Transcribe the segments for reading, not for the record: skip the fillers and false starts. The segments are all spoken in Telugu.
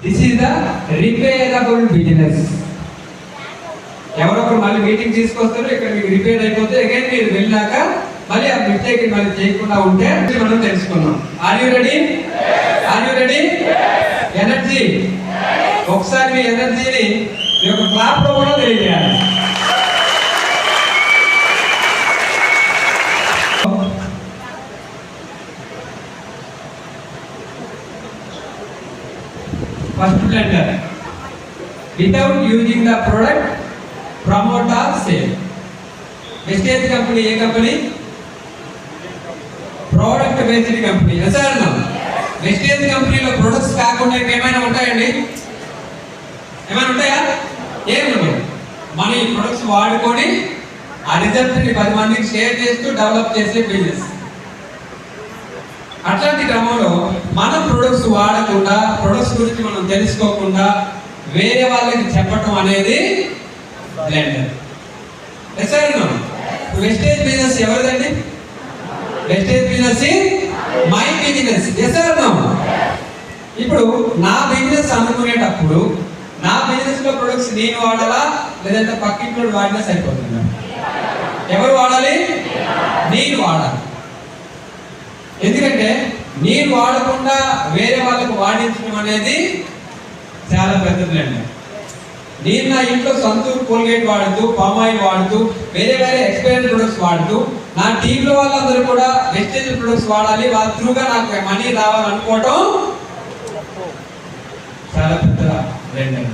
This is the repairable business. ఎవరొకరు మళ్ళీ మీటింగ్ తీసుకొస్తారు, ఇక్కడ మీకు రిపేర్ అయిపోతే అగైన్ మీరు వెళ్ళాక మళ్ళీ ఆ మిస్టేక్ మళ్ళీ చేయకుండా ఉంటే మనం తెలుసుకున్నాం. Are you ready? Are you ready? Energy, ఒకసారి మీ ఎనర్జీని మీ యొక్క క్లాప్ లో కూడా తెలియజేయాలి. First blender, without using the product, promote or sell. Vestige company ఏ కంపెనీ? Product based company. Sir Vestige కంపెనీలో ప్రొడక్ట్స్ కాకుండా ఏమైనా ఉంటాయండి? ఏమైనా ఉంటాయా? ఏమి మన ఈ ప్రొడక్ట్స్ వాడుకొని ఆ రిజల్ట్ ని 10 మందికి షేర్ చేస్తూ డెవలప్ చేసే బిజినెస్. అట్లాంటి క్రమంలో మనం ప్రొడక్ట్స్ వాడకుండా, ప్రొడక్ట్స్ గురించి మనం తెలుసుకోకుండా వేరే వాళ్ళకి చెప్పటం అనేది బ్లెండర్. వెస్టేజ్ బిజినెస్ ఎవరిదండి? Wastage business my business. ఇప్పుడు నా బిజినెస్ అనుకునేటప్పుడు నా బిజినెస్ లో ప్రొడక్ట్స్ నేను వాడాలా లేదంటే పక్కింట్లో వాడినా సరిపోతుందా? ఎవరు వాడాలి? నేను వాడాలి. ఎందుకంటే నేను వాడకుండా వేరే వాళ్ళకు వాడించడం అనేది చాలా పెద్దది అండి. నేను నా ఇంట్లో సంతూర్ కోల్గేట్ వాడుతూ, పామాయిల్ వాడుతూ, వేరే వేరే ఎక్స్పైరీ ప్రొడక్ట్స్ వాడుతూ నా టీంలో వాళ్ళందరూ కూడా వెస్టేజ్ ప్రొడక్ట్స్ వాడాలి, వాళ్ళ త్రూగా నాకు మనీ రావాలనుకోవటం చాలా పెద్ద బ్లెండర్.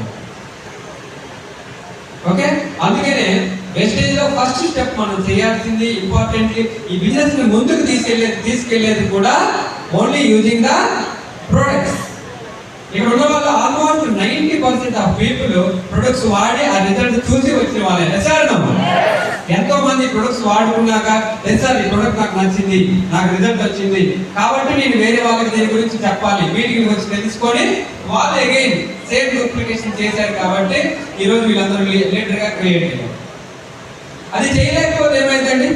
ఓకే, అందుకనే వెస్టేజ్ లో ఫస్ట్ స్టెప్ మనం చేయాల్సింది ఇంపార్టెంట్లీ ఈ బిజినెస్ ని ముందుకు తీసుకెళ్లేది కూడా ఓన్లీ యూజింగ్ ద ప్రొడక్ట్స్. ఇక్కడ ఉన్న వాళ్ళు ఆల్మోస్ట్ 90% ఆఫ్ పీపుల్ ప్రొడక్ట్స్ వాడి ఆ రిజల్ట్ చూసి వచ్చిన వాళ్ళే. సార్ ఎంతో మంది ప్రొడక్ట్స్ వాడుకున్నాక సార్ ఈ ప్రొడక్ట్ నాకు నచ్చింది, నాకు రిజల్ట్ వచ్చింది కాబట్టి నేను వేరే వాళ్ళకి దీని గురించి చెప్పాలి, మీటింగ్ గురించి తెలుసుకొని వాళ్ళు అగైన్ సేమ్ డూప్లికేషన్ చేశారు కాబట్టి ఈరోజు వీళ్ళందరూ లీడర్ గా క్రియేట్ అయ్యారు. అది చేయలేకపోతే ఏమైందండి?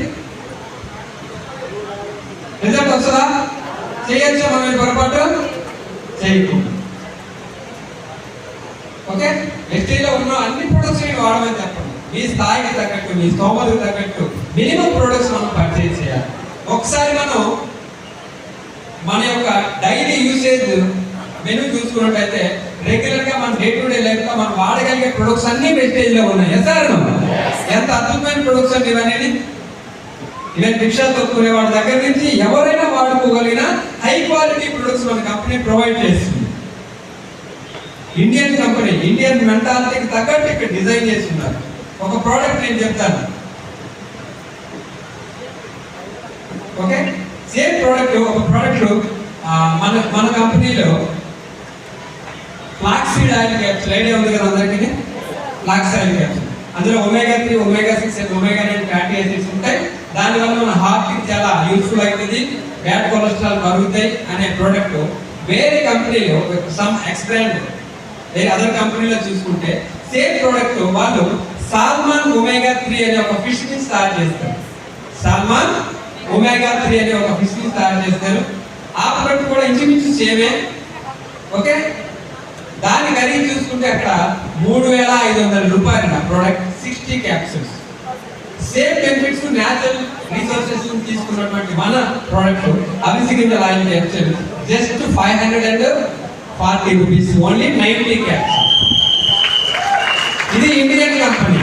రిజల్ట్ వస్తుందా? చేయొచ్చా మనం పొరపాటు? చేయకూడదు. ఓకే, వెస్టేజ్ లో ఉన్న అన్ని ప్రొడక్ట్స్ వాడమని చెప్పండి. మీ స్థాయికి తగ్గట్టు, మీ స్తోమతకు తగ్గట్టు మినిమం ప్రొడక్ట్స్ మనం పర్చేజ్ చేయాలి. ఒకసారి మనం మన యొక్క డైలీ యూసేజ్ మెనూ చూసుకున్నట్టయితే రెగ్యులర్ గా మన డే టు డే లైఫ్ లో మనం వాడగలిగే ప్రొడక్ట్స్ అన్ని వెస్టేజ్ లో ఉన్నాయి. సార్ ఎంత అద్భుతమైన ప్రొడక్ట్స్ అండి ఇవన్నీ. ఈవెన్ రిక్షా తొక్కునే వాడి దగ్గర నుంచి ఎవరైనా వాడుకోగలిగిన హై క్వాలిటీ ప్రొడక్ట్స్ మన కంపెనీ ప్రొవైడ్ చేస్తుంది. ఇండియన్ కంపెనీ, ఇండియన్ మెంటాలిటీకి తగ్గట్టు ఇక్కడ డిజైన్ చేస్తున్నారు. ఒక ప్రోడక్ట్ నేను చెప్తాను. ఓకే, సేమ్ ప్రోడక్ట్, ఒక ప్రోడక్ట్ మన కంపెనీలో ఫ్లాక్సీడ్ ఆయిల్ క్యాప్సూల్ ఐడియా ఉంది కదా అందరికీ? ఫ్లాక్స్ ఆయిల్ క్యాప్సూల్, అందులో omega 3, omega 6 and omega 9 fatty acids ఉంటాయి. దానివల్ల మన హార్ట్ కి చాలా యూస్ఫుల్ అవుతుంది, బ్యాడ్ కొలెస్ట్రాల్ కరుగుతాయి అనే ప్రోడక్ట్ వేరే కంపెనీలో సమ్ ఎక్స్బ్రాండ్ వేరే అదర్ కంపెనీలో చూసుకుంటే సేమ్ ప్రోడక్ట్ వాళ్ళు సాల్మన్ ఒమేగా 3 అనే ఒక ఫిష్ ని స్టార్ట్ చేస్తారు. సాల్మన్ ఒమేగా 3 అనే ఒక ఫిష్ ని స్టార్ట్ చేస్తారు. ఆ ప్రోడక్ట్ కూడా ఇంచుమించు సేమే. ఓకే, దాని ఖరీదు చూసుకుంటే అక్కడ 3500 రూపాయలు product, 60 capsules. Same benefits natural resources తీసుకున్నటువంటి మన ప్రోడక్ట్ అవిసి గింజల oil capsule just 540 rupees, only 90 capsule. ఇది ఇండియన్ కంపెనీ,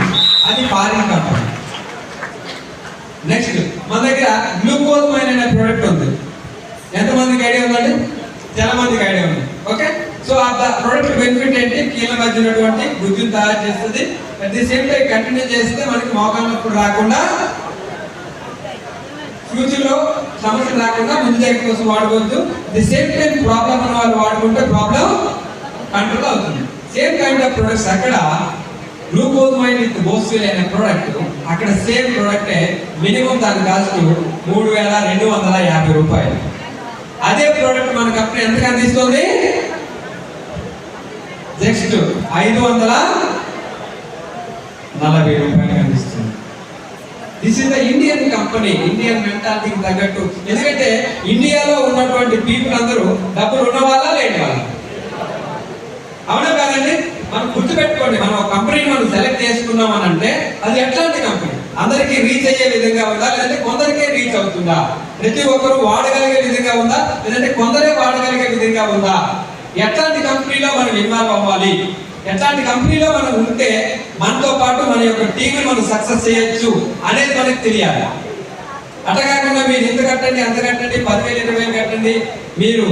అది ఫారిన్ కంపెనీ. నెక్స్ట్ మన దగ్గర గ్లూకోజ్ మైన్ అనే ప్రోడక్ట్ ఉంది. ఎంతమందికి ఐడియా ఉందండి? చాలా మందికి ఐడియా ఉంది. ఓకే, సో ఆ ప్రోడక్ట్ బెనిఫిట్ ఏంటి? కీళ్ళ మధ్య ఉన్నటువంటి గుజ్జును తయారు చేస్తుంది. At the same time continue చేస్తే మనకి మోకాళ్ళ నొప్పులు రాకుండా, ఫ్యూచర్ లో సమస్య రాకుండా ముందు జాగ్రత్త కోసం వాడుకోవచ్చు. ది సేమ్ టైం ప్రాబ్లం ఉన్న వాళ్ళు వాడుకుంటే ప్రాబ్లం కంట్రోల్ అవుతుంది. సేమ్ కైండ్ ఆఫ్ ప్రొడక్ట్స్ అక్కడ గ్లూకోజ్ మైన్ విత్ బోస్ఫిల్ అనే ప్రోడక్ట్, అక్కడ సేమ్ ప్రోడక్టే మినిమం దాని కాస్ట్ 3250 రూపాయలు. అదే ప్రోడక్ట్ మన కంపెనీ ఎంతకు అందిస్తుంది? జస్ట్ 540 రూపాయలు అందిస్తుంది. The this is the Indian company, Indian మెంటాలిటీకి తగ్గట్టు. ఎందుకంటే ఇండియాలో ఉన్నటువంటి పీపుల్ అందరూ డబ్బులు ఉన్న వాళ్ళ లేని వాళ్ళ, అవునా కాదండి? మనం గుర్తుపెట్టుకోండి, మనం ఒక కంపెనీని మనం సెలెక్ట్ చేసుకున్నాం అని అంటే అది ఎట్లాంటి కంపెనీ? అందరికీ రీచ్ అయ్యే విధంగా ఉందా, లేదంటే కొందరికే రీచ్ అవుతుందా? ప్రతి ఒక్కరు వాడగలిగే విధంగా ఉందా, లేదంటే కొందరే వాడగలిగే విధంగా ఉందా? ఎట్లాంటి కంపెనీలో మనం ఇన్వాల్వ్ అవ్వాలి, ఎట్లాంటి కంపెనీలో మనం ఉంటే మనతో పాటు మన యొక్క టీంని మనం సక్సెస్ చేయొచ్చు అనేది మనకు తెలియాలి. అట్లా కాకుండా మీరు ఇంత కట్టండి అంత కట్టండి 10,000 20,000 కట్టండి, మీరు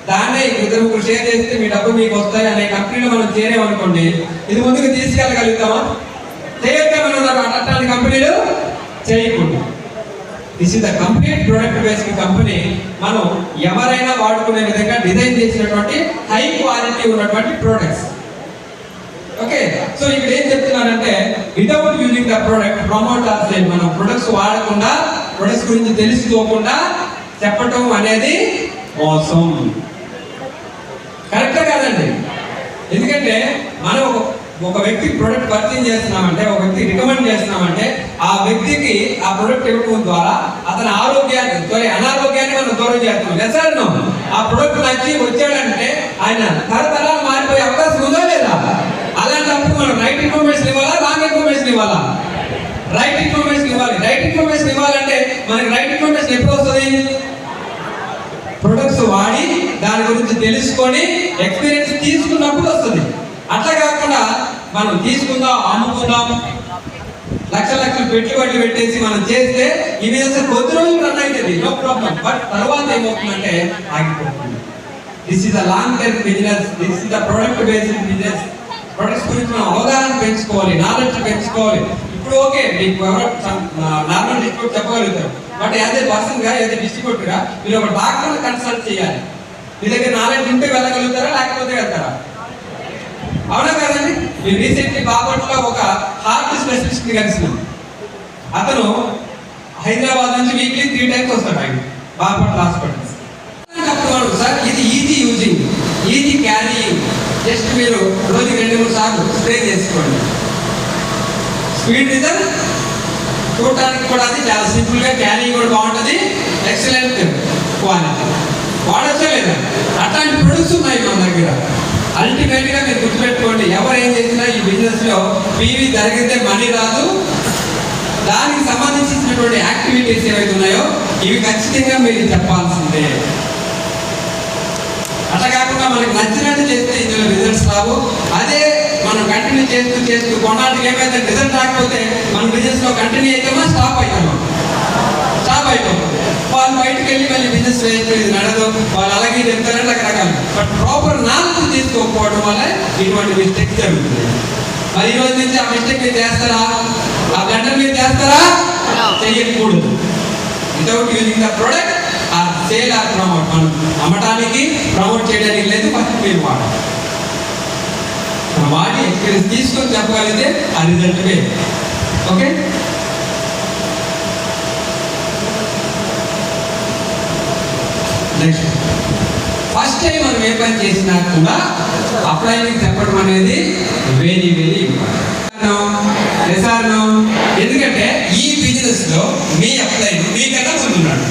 దాన్నే ఇద్దరు ముగ్గురు షేర్ చేస్తే మీ డబ్బు మీకు వస్తాయి అనే కంపెనీలో మనం చేరేమనుకోండి, ఇది ముందుకు తీసుకెళ్ళగలుగుతామా? చేయగలమన్నారు. అట్లాంటి కంపెనీలు చేయకూడదు. This is the complete product based company. మనం ఎవరైనా వాడుకునే విధంగా డిజైన్ చేసినటువంటి హై క్వాలిటీ ఉన్నటువంటి ప్రొడక్ట్స్. ఓకే, సో ఇక్కడ ఏం చెప్తున్నానంటే without using the product promote are sale. మనం ప్రొడక్ట్స్ వాడకుండా, ప్రొడక్ట్స్ గురించి తెలుసుకోకుండా చెప్పటం అనేది మోసం. కరెక్టా కాదండి? ఎందుకంటే మనం ఒక వ్యక్తి ప్రొడక్ట్ పర్చేజ్ చేస్తున్నామంటే, ఒక వ్యక్తి రికమెండ్ చేస్తున్నామంటే ఆ వ్యక్తికి ఆ ప్రొడక్ట్ ఇవ్వడం ద్వారా అతని అనారోగ్యాన్ని మనం దూరం చేస్తున్నాం. ఎసార్ను ఆ ప్రొడక్ట్ నచ్చి వచ్చాడంటే ఆయన తరతరాలు మారిపోయే అవకాశం ఉందా లేదా? అలాంటప్పుడు మనం రైట్ ఇన్ఫర్మేషన్ ఇవ్వాలా, రాంగ్ ఇన్ఫర్మేషన్ ఇవ్వాలా? రైట్ ఇన్ఫర్మేషన్ ఇవ్వాలి. రైట్ ఇన్ఫర్మేషన్ ఇవ్వాలంటే మనకి రైట్ ఇన్ఫర్మేషన్ ఎప్పుడు వస్తుంది? ప్రొడక్ట్స్ వాడి దాని గురించి తెలుసుకొని ఎక్స్పీరియన్స్ తీసుకున్నప్పుడు వస్తుంది. అట్లా కాకుండా మనం తీసుకుందాం, అమ్ముకుందాం, లక్షలు పెట్టుబడులు పెట్టేసి మనం చేస్తే ఈ బిజినెస్ కొద్ది రోజులు రన్ అవుతుంది, నో ప్రాబ్లం. బట్ తర్వాత ఏమవుతుందంటే ఆగిపోతుంది. This is the long term business, this is the product based business. Products గురించి మనం అవగాహన పెంచుకోవాలి, నాలెడ్జ్ పెంచుకోవాలి. ఇప్పుడు ఓకే, మీకు నార్మల్ డిస్ట్రిబ్యూట్ చెప్పగలుగుతారు, బట్ యాజ్ ఏ పర్సన్ గా, యాజ్ ఏ డిస్ట్రిబ్యూటర్ గా మీరు ఒక డాక్టర్ కన్సల్ట్ చేయాలి. మీ దగ్గర నాలెడ్జ్ ఉంటే వెళ్ళగలుగుతారా, లేకపోతే వెళ్తారా? అవునా కదండి? మీరు రీసెంట్లీ బాపట్లలో ఒక హార్ట్ స్పెషలిస్ట్ ని కలిసినాం. అతను హైదరాబాద్ నుంచి వీక్లీ 3 times వస్తాడు ఆయన బాపట్ల హాస్పిటల్స్. అప్పుడు సార్ ఇది easy using, easy carrying, just మీరు రోజుకి 2-3 సార్లు స్ప్రే చేసుకోండి. స్పీడ్ రిజల్ట్ చూడటానికి కూడా అది చాలా సింపుల్ గా, క్యారీయింగ్ కూడా బాగుంటుంది, ఎక్సలెంట్ క్వాలిటీ. వాడచ్చా లేదా? అట్లాంటి ప్రొడక్ట్స్ ఉన్నాయి మన దగ్గర. అల్టిమేట్ గా మీరు గుర్తుపెట్టుకోండి, ఎవరు ఏం చేసినా ఈ బిజినెస్ లో పీవీ జరిగితే మనీ రాదు. దానికి సంబంధించినటువంటి యాక్టివిటీస్ ఏవైతే ఉన్నాయో ఇవి ఖచ్చితంగా మీరు చెప్పాల్సిందే. అట్లా కాకుండా మనకి నచ్చినట్టు చేస్తే ఇందులో రిజల్ట్స్ రావు. అదే మనం కంటిన్యూ చేస్తూ కొన్నాళ్ళకి ఏమైతే రిజల్ట్ రాకపోతే మన బిజినెస్ లో కంటిన్యూ అయితేమో స్టాప్ అయిపోతుంది. వాళ్ళు బయటకు వెళ్ళి మళ్ళీ బిజినెస్ వేయడం ఇది నడదు, వాళ్ళు అలాగే చెప్తారని రకరకాలు. బట్ ప్రాపర్ నాలెడ్జ్ తీసుకోకపోవడం వల్ల ఇటువంటి మిస్టేక్ జరుగుతుంది. మరి ఈ రోజు నుంచి ఆ మిస్టేక్ మీరు చేస్తారా? ఆ గంటలు మీరు చేస్తారా? చెయ్యకూడదు. వితౌట్ యూజింగ్ ద ప్రొడక్ట్ ఆ సేల్ ఆర్ ప్రమోట్. మనం అమ్మటానికి ప్రమోట్ చేయడానికి లేదు, ఫస్ట్ మీరు వాడి ఎక్స్పీరియన్స్ తీసుకొని చెప్పగలిగితే ఆ రిజల్ట్ వేరు. ఓకే, నెక్స్ట్ ఫస్ట్ టైం మనం ఏ పని చేసినా కూడా అప్లైనింగ్ చెప్పడం అనేది వెరీ వెరీ ఇంపార్టెంట్. ఎందుకంటే ఈ బిజినెస్ లో మీ అప్లైన్ మీకన్నా ముందున్నాడు,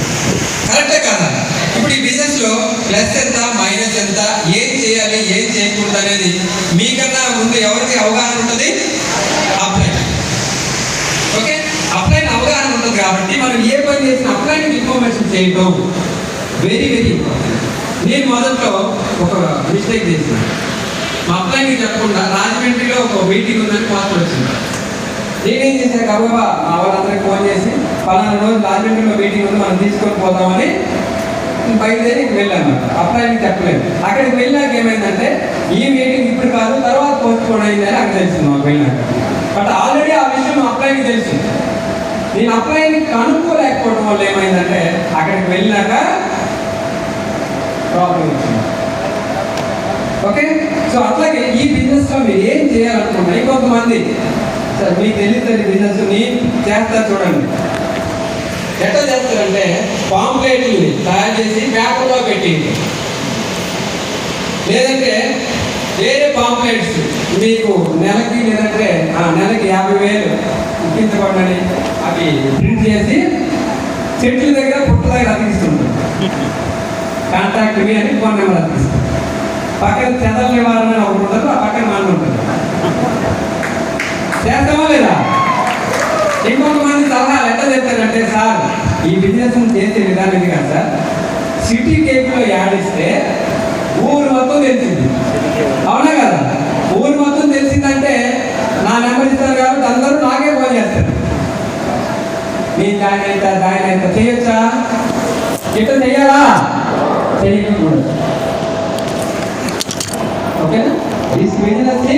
కరెక్టే కదా? ఇప్పుడు ఈ బిజినెస్ లో ప్లస్ ఎంత, మైనస్ ఎంత, ఏం చేయాలి, ఏం చేయకూడదు అనేది మీకన్నా ముందు ఎవరికి అవగాహన ఉంటుంది? అప్లైన్. ఓకే, అప్లైన్ అవగాహన ఉంటుంది కాబట్టి మనం ఏ పని చేసిన అప్లైన్ ఇన్ఫర్మేషన్ చేయటం వెరీ వెరీ ఇంపార్టెంట్. నేను మొదట్లో ఒక మిస్టేక్ చేశాను. మా అప్లైన్కి చెప్పకుండా రాజమండ్రిలో ఒక మీటింగ్ ఉందని పాస్పోర్ట్ వచ్చింది. నేనేం చేశాను, కాబట్టి మా వాళ్ళందరికీ ఫోన్ చేసి పలానా రోజు రాజమండ్రిలో మీటింగ్ ఉంది, మనం తీసుకొని పోతామని బయలుదేరి వెళ్ళాను. అప్లైన్కి చెప్పలేదు. అక్కడికి వెళ్ళాక ఏమైందంటే ఈ మీటింగ్ ఇప్పుడు కాదు, తర్వాత పోస్ట్ పోన్ అయిందని నాకు తెలిసింది మాకు వెళ్ళాక. బట్ ఆల్రెడీ ఆ విషయం మా అప్లైన్కి తెలుసు. నేను అప్లైన్కి కనుక్కోలేకపోవడం వల్ల ఏమైందంటే అక్కడికి వెళ్ళాక ప్రాబ్లం వచ్చింది. ఓకే, సో అట్లాగే ఈ బిజినెస్ లో మీరు ఏం చేయాలనుకుంటారు? ఇంకొంతమంది సార్ మీకు తెలియదు బిజినెస్ నేను చేస్తారు చూడండి. ఎట్లా చేస్తారంటే పాంప్లెట్ని తయారు చేసి పేపర్లో పెట్టి, లేదంటే వేరే పాంప్లెట్స్ మీకు నెలకి లేదంటే నెలకి 50,000 ఇప్పించబడి అవి ప్రింట్ చేసి చెట్ల దగ్గర పుట్ట దగ్గర అతికిస్తుంటారు. కాంటాక్ట్ మీ అని ఫోన్ నెంబర్ అతికిస్తారు. పక్కన చెదల నివారణ ఒకటి ఉంటారు, ఆ పక్కన మనం ఉంటారు. చేస్తామా లేదా? ఇంకొంతమంది సలహాలు ఎట్లా చెప్తారంటే, సార్ ఈ బిజినెస్ చేసే విధానం ఇది కాదు సార్, సిటీ కేక్లో యాడ్ ఇస్తే ఊరు మొత్తం తెలిసింది. అవునా కదా? ఊరు మొత్తం తెలిసిందంటే నా నెంబర్ ఇస్తారు కాబట్టి అందరూ నాకే ఫోన్ చేస్తారు. నేను దాని ఎంత చేయొచ్చా? ఇట్లా చెయ్యాలా? చేయకూడదు. ఓకేనా? This business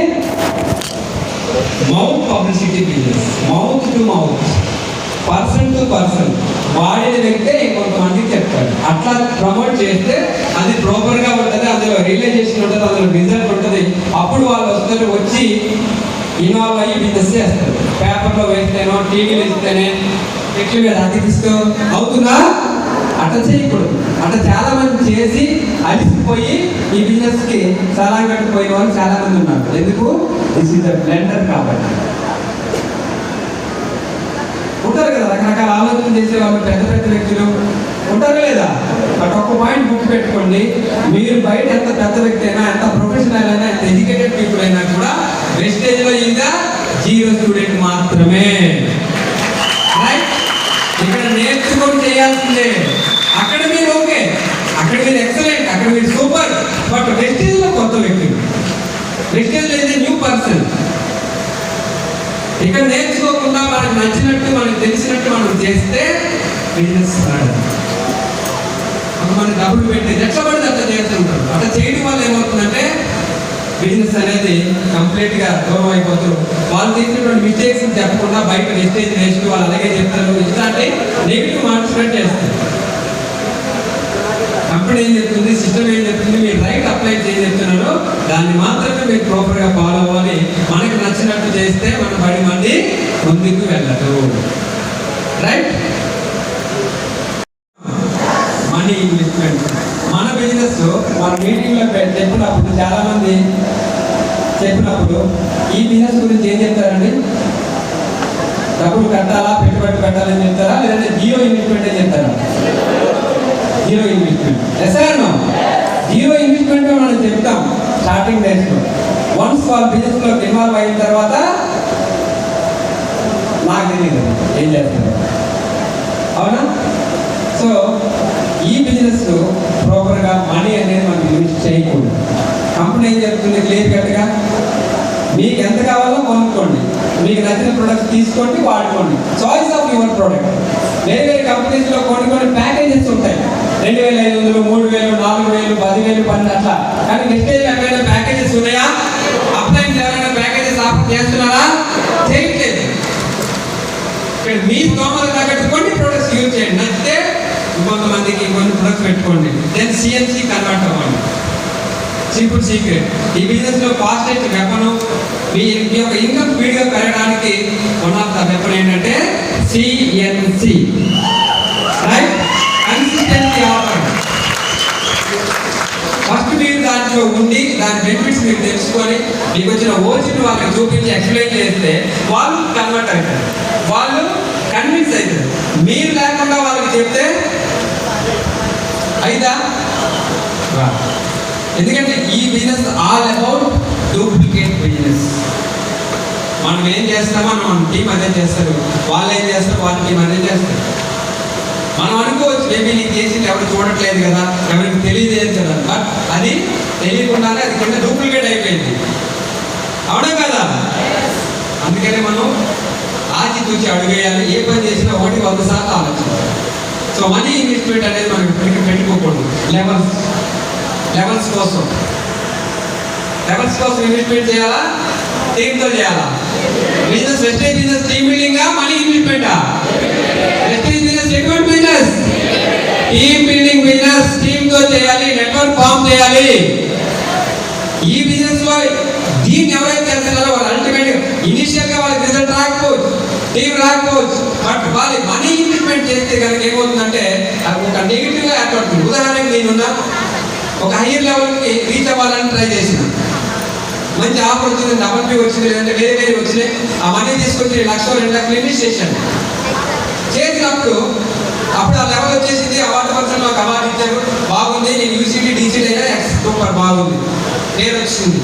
mouth publicity business, mouth to mouth, person to person. వాడిన వ్యక్తే ఇంకొంతమందికి చెప్తాడు. అట్లా ప్రమోట్ చేస్తే అది ప్రాపర్గా ఉంటుంది, అందులో రియలైజేషన్ ఉంటుంది, అందులో రిజల్ట్ ఉంటుంది. అప్పుడు వాళ్ళు వస్తారు, వచ్చి ఇన్వాల్వ్ అయ్యి బిజినెస్ చేస్తారు. పేపర్లో వేస్తేనో టీవీలో ఇస్తేనే చెట్ల మీద అతికిస్తూ అవుతుందా? అట్లా చేయకూడదు. అట్లా చాలా మంది చేసి అలిసిపోయి ఈ బిజినెస్ కి చాలా కట్టిపోయిన వాళ్ళు చాలా మంది ఉన్నారు. ఎందుకు? దిస్ ఇస్ ద బ్లెండర్ కాబట్టి. ఉంటారు కదా రకరకాల ఆలోచన చేసే వాళ్ళు, పెద్ద పెద్ద వ్యక్తులు ఉంటారు లేదా? బట్ ఒక్క పాయింట్ గుర్తు పెట్టుకోండి, మీరు బయట ఎంత పెద్ద వ్యక్తి అయినా, ఎంత ప్రొఫెషనల్ అయినా, ఎంత ఎడ్యుకేటెడ్ పీపుల్ అయినా కూడా వెస్టేజ్ లో ఇంకా 0 స్టూడెంట్ మాత్రమే. రైట్? ఇక్కడ నేర్చుకొని చేయాల్సిందే. అక్కడ మీరు ఓకే, అక్కడ మీరు ఎక్సలెంట్, అక్కడ మీరు సూపర్. బట్ వెస్టేజ్ లో కొత్త వ్యక్తులు, వెస్టేజ్ లో అయితే న్యూ పర్సన్. ఇక్కడ నేర్చుకోకుండా మనకు నచ్చినట్టు, మనకు తెలిసినట్టు మనం చేస్తే బిజినెస్ రాదు. మనం డబ్బులు పెట్టి ఎట్లా పడితే అట్లా చేస్తుంటారు. అట్లా చేయడం వల్ల ఏమవుతుందంటే బిజినెస్ అనేది కంప్లీట్ గా దూరం అయిపోతారు. వాళ్ళు చేసినటువంటి మిస్టేక్స్ చెప్పకుండా బయట వెస్టేజ్ వేస్ట్ వాళ్ళు అలాగే చెప్తారు. ఇట్లాంటి నెగిటివ్ మార్చుకున్నట్టు చేస్తారు. కంపెనీ ఏం చెప్తుంది, సిస్టమ్ ఏం చెప్తుంది, మీరు రైట్ అప్లై చేసి చెప్తున్నారు, దాన్ని మాత్రమే మీరు ప్రాపర్ గా ఫాలో అవ్వాలి. మనకు నచ్చినట్టు చేస్తే మన 10 మంది ముందుకు వెళ్ళరు. రైట్? Money investment. మన బిజినెస్ మన మీటింగ్ లో చెప్పినప్పుడు చాలా మంది చెప్పినప్పుడు ఈ బిజినెస్ గురించి ఏం చెప్తారండి? డబ్బులు కట్టాలా, పెట్టుబడి పెట్టాలని చెప్తారా, లేదంటే 0 ఇన్వెస్ట్మెంట్ అని చెప్తారా? 0 investment. Yes or no? 0 investment మనం చెప్తాం స్టార్టింగ్ డేస్ లో. వన్స్ వాళ్ళ బిజినెస్ లో ఇన్వాల్వ్ అయిన తర్వాత నాకు తెలియదు ఏం చేస్తారు. అవునా? సో ఈ బిజినెస్ ప్రాపర్ గా మనీ అనేది మనకి ఇన్వెస్ట్ చేయకూడదు. కంపెనీ ఏం చెప్తుంది క్లియర్ కట్గా, మీకు ఎంత కావాలో కొనుక్కోండి, మీకు నచ్చిన ప్రొడక్ట్స్ తీసుకోండి, వాడుకోండి. Choice of your product. వేరే వేరే కంపెనీస్ లో కొన్ని ప్యాకేజెస్ ఉంటాయి, 2,500, 3,000, 4,000, 10,000, 12 అట్లా. కానీ వెస్టేజ్ ఏమైనా ప్యాకేజెస్ ఉన్నాయా? అప్లైన్స్ ఎవరైనా ప్యాకేజెస్ ఆఫర్ చేస్తున్నారా? చేయట్లేదు. ఇక్కడ మీ స్తోమత తగ్గట్టు కొన్ని ప్రొడక్ట్స్ యూజ్ చేయండి. నచ్చితే ఇంకొంతమందికి కొన్ని ప్రొడక్ట్స్ పెట్టుకోండి. దెన్ CNC కన్వర్ట్ అవ్వండి. Simple secret. ఈ బిజినెస్ లో ఫాస్టెస్ట్ వెపన్, మీ యొక్క ఇన్కమ్ స్పీడ్ గా పెరగడానికి వన్ ఆఫ్ ద వెపన్ ఏంటంటే CNC. Right? Consistency offer. First మీరు దాంట్లో ఉండి దాని బెనిఫిట్స్ మీరు తెలుసుకొని మీకు వచ్చిన ఓచిని వాళ్ళకి చూపించి ఎక్స్ప్లెయిన్ చేస్తే వాళ్ళు కన్వర్ట్ అవుతారు, వాళ్ళు కన్విన్స్ అవుతారు. మీరు లేకుండా వాళ్ళకి చెప్తే అయిదా? ఎందుకంటే ఈ business all about duplicate business. మనం ఏం చేస్తామో మన టీం అదే చేస్తారు, వాళ్ళు ఏం చేస్తారు వాళ్ళ టీం అదే చేస్తారు. మనం అనుకోవచ్చు మేబీ నీకు చేసింది ఎవరు చూడట్లేదు కదా, ఎవరికి తెలియలేదు కదా. బట్ అది తెలియకుండానే అది కింద డూప్లికేట్ అయిపోయింది. అవునా కదా? అందుకనే మనం ఆచితూచి అడుగేయాలి. ఏ పని చేసినా 100 సార్లు ఆలోచించాలి. సో మనీ ఇన్వెస్ట్మెంట్ అనేది మనం పెట్టుకోకూడదు. లెవెల్స్ కోసం ఇన్వెస్ట్మెంట్ చేయాలా, టీంతో చేయాలా? బిజినెస్ వెస్టేజ్ బిజినెస్ టీమ్ బిల్డింగా, మనీ ఇన్వెస్ట్మెంటా? వెస్టేజ్ బిజినెస్ ఎటువంటి బిజినెస్? Team building business. టీంతో చేయాలి, నెట్వర్క్ ఫామ్ చేయాలి. ఈ బిజినెస్ లో దీన్ని ఎవరైతే చేస్తున్నారో వాళ్ళు అల్టిమేట్ ఇనిషియల్ గా వాళ్ళకి రిజల్ట్ రాకపోవచ్చు, టీం రాకపోవచ్చు. బట్ వాళ్ళు మనీ ఇన్వెస్ట్మెంట్ చేస్తే కనుక ఏమవుతుందంటే అది ఒక నెగిటివ్ గా ఏర్పడుతుంది. ఉదాహరణకి నేనున్నా ఒక హైయర్ లెవెల్కి రీచ్ అవ్వాలని ట్రై చేసిన, మంచి ఆఫర్ వచ్చింది, డబల్ పీ వచ్చింది, లేదంటే వేరే వేరే వచ్చినాయి, ఆ మనీ తీసుకొచ్చి 1,00,000-2,00,000 ఇన్వెస్ట్ చేశాను. చేసినప్పుడు అప్పుడు ఆ లెవెల్ వచ్చేసింది. అవార్డు ఫంక్షన్ నాకు అవార్డు ఇచ్చారు, బాగుంది. నేను యూసీటీ డీసీటీ అయినా సూపర్ బాగుంది, పేరు వచ్చింది.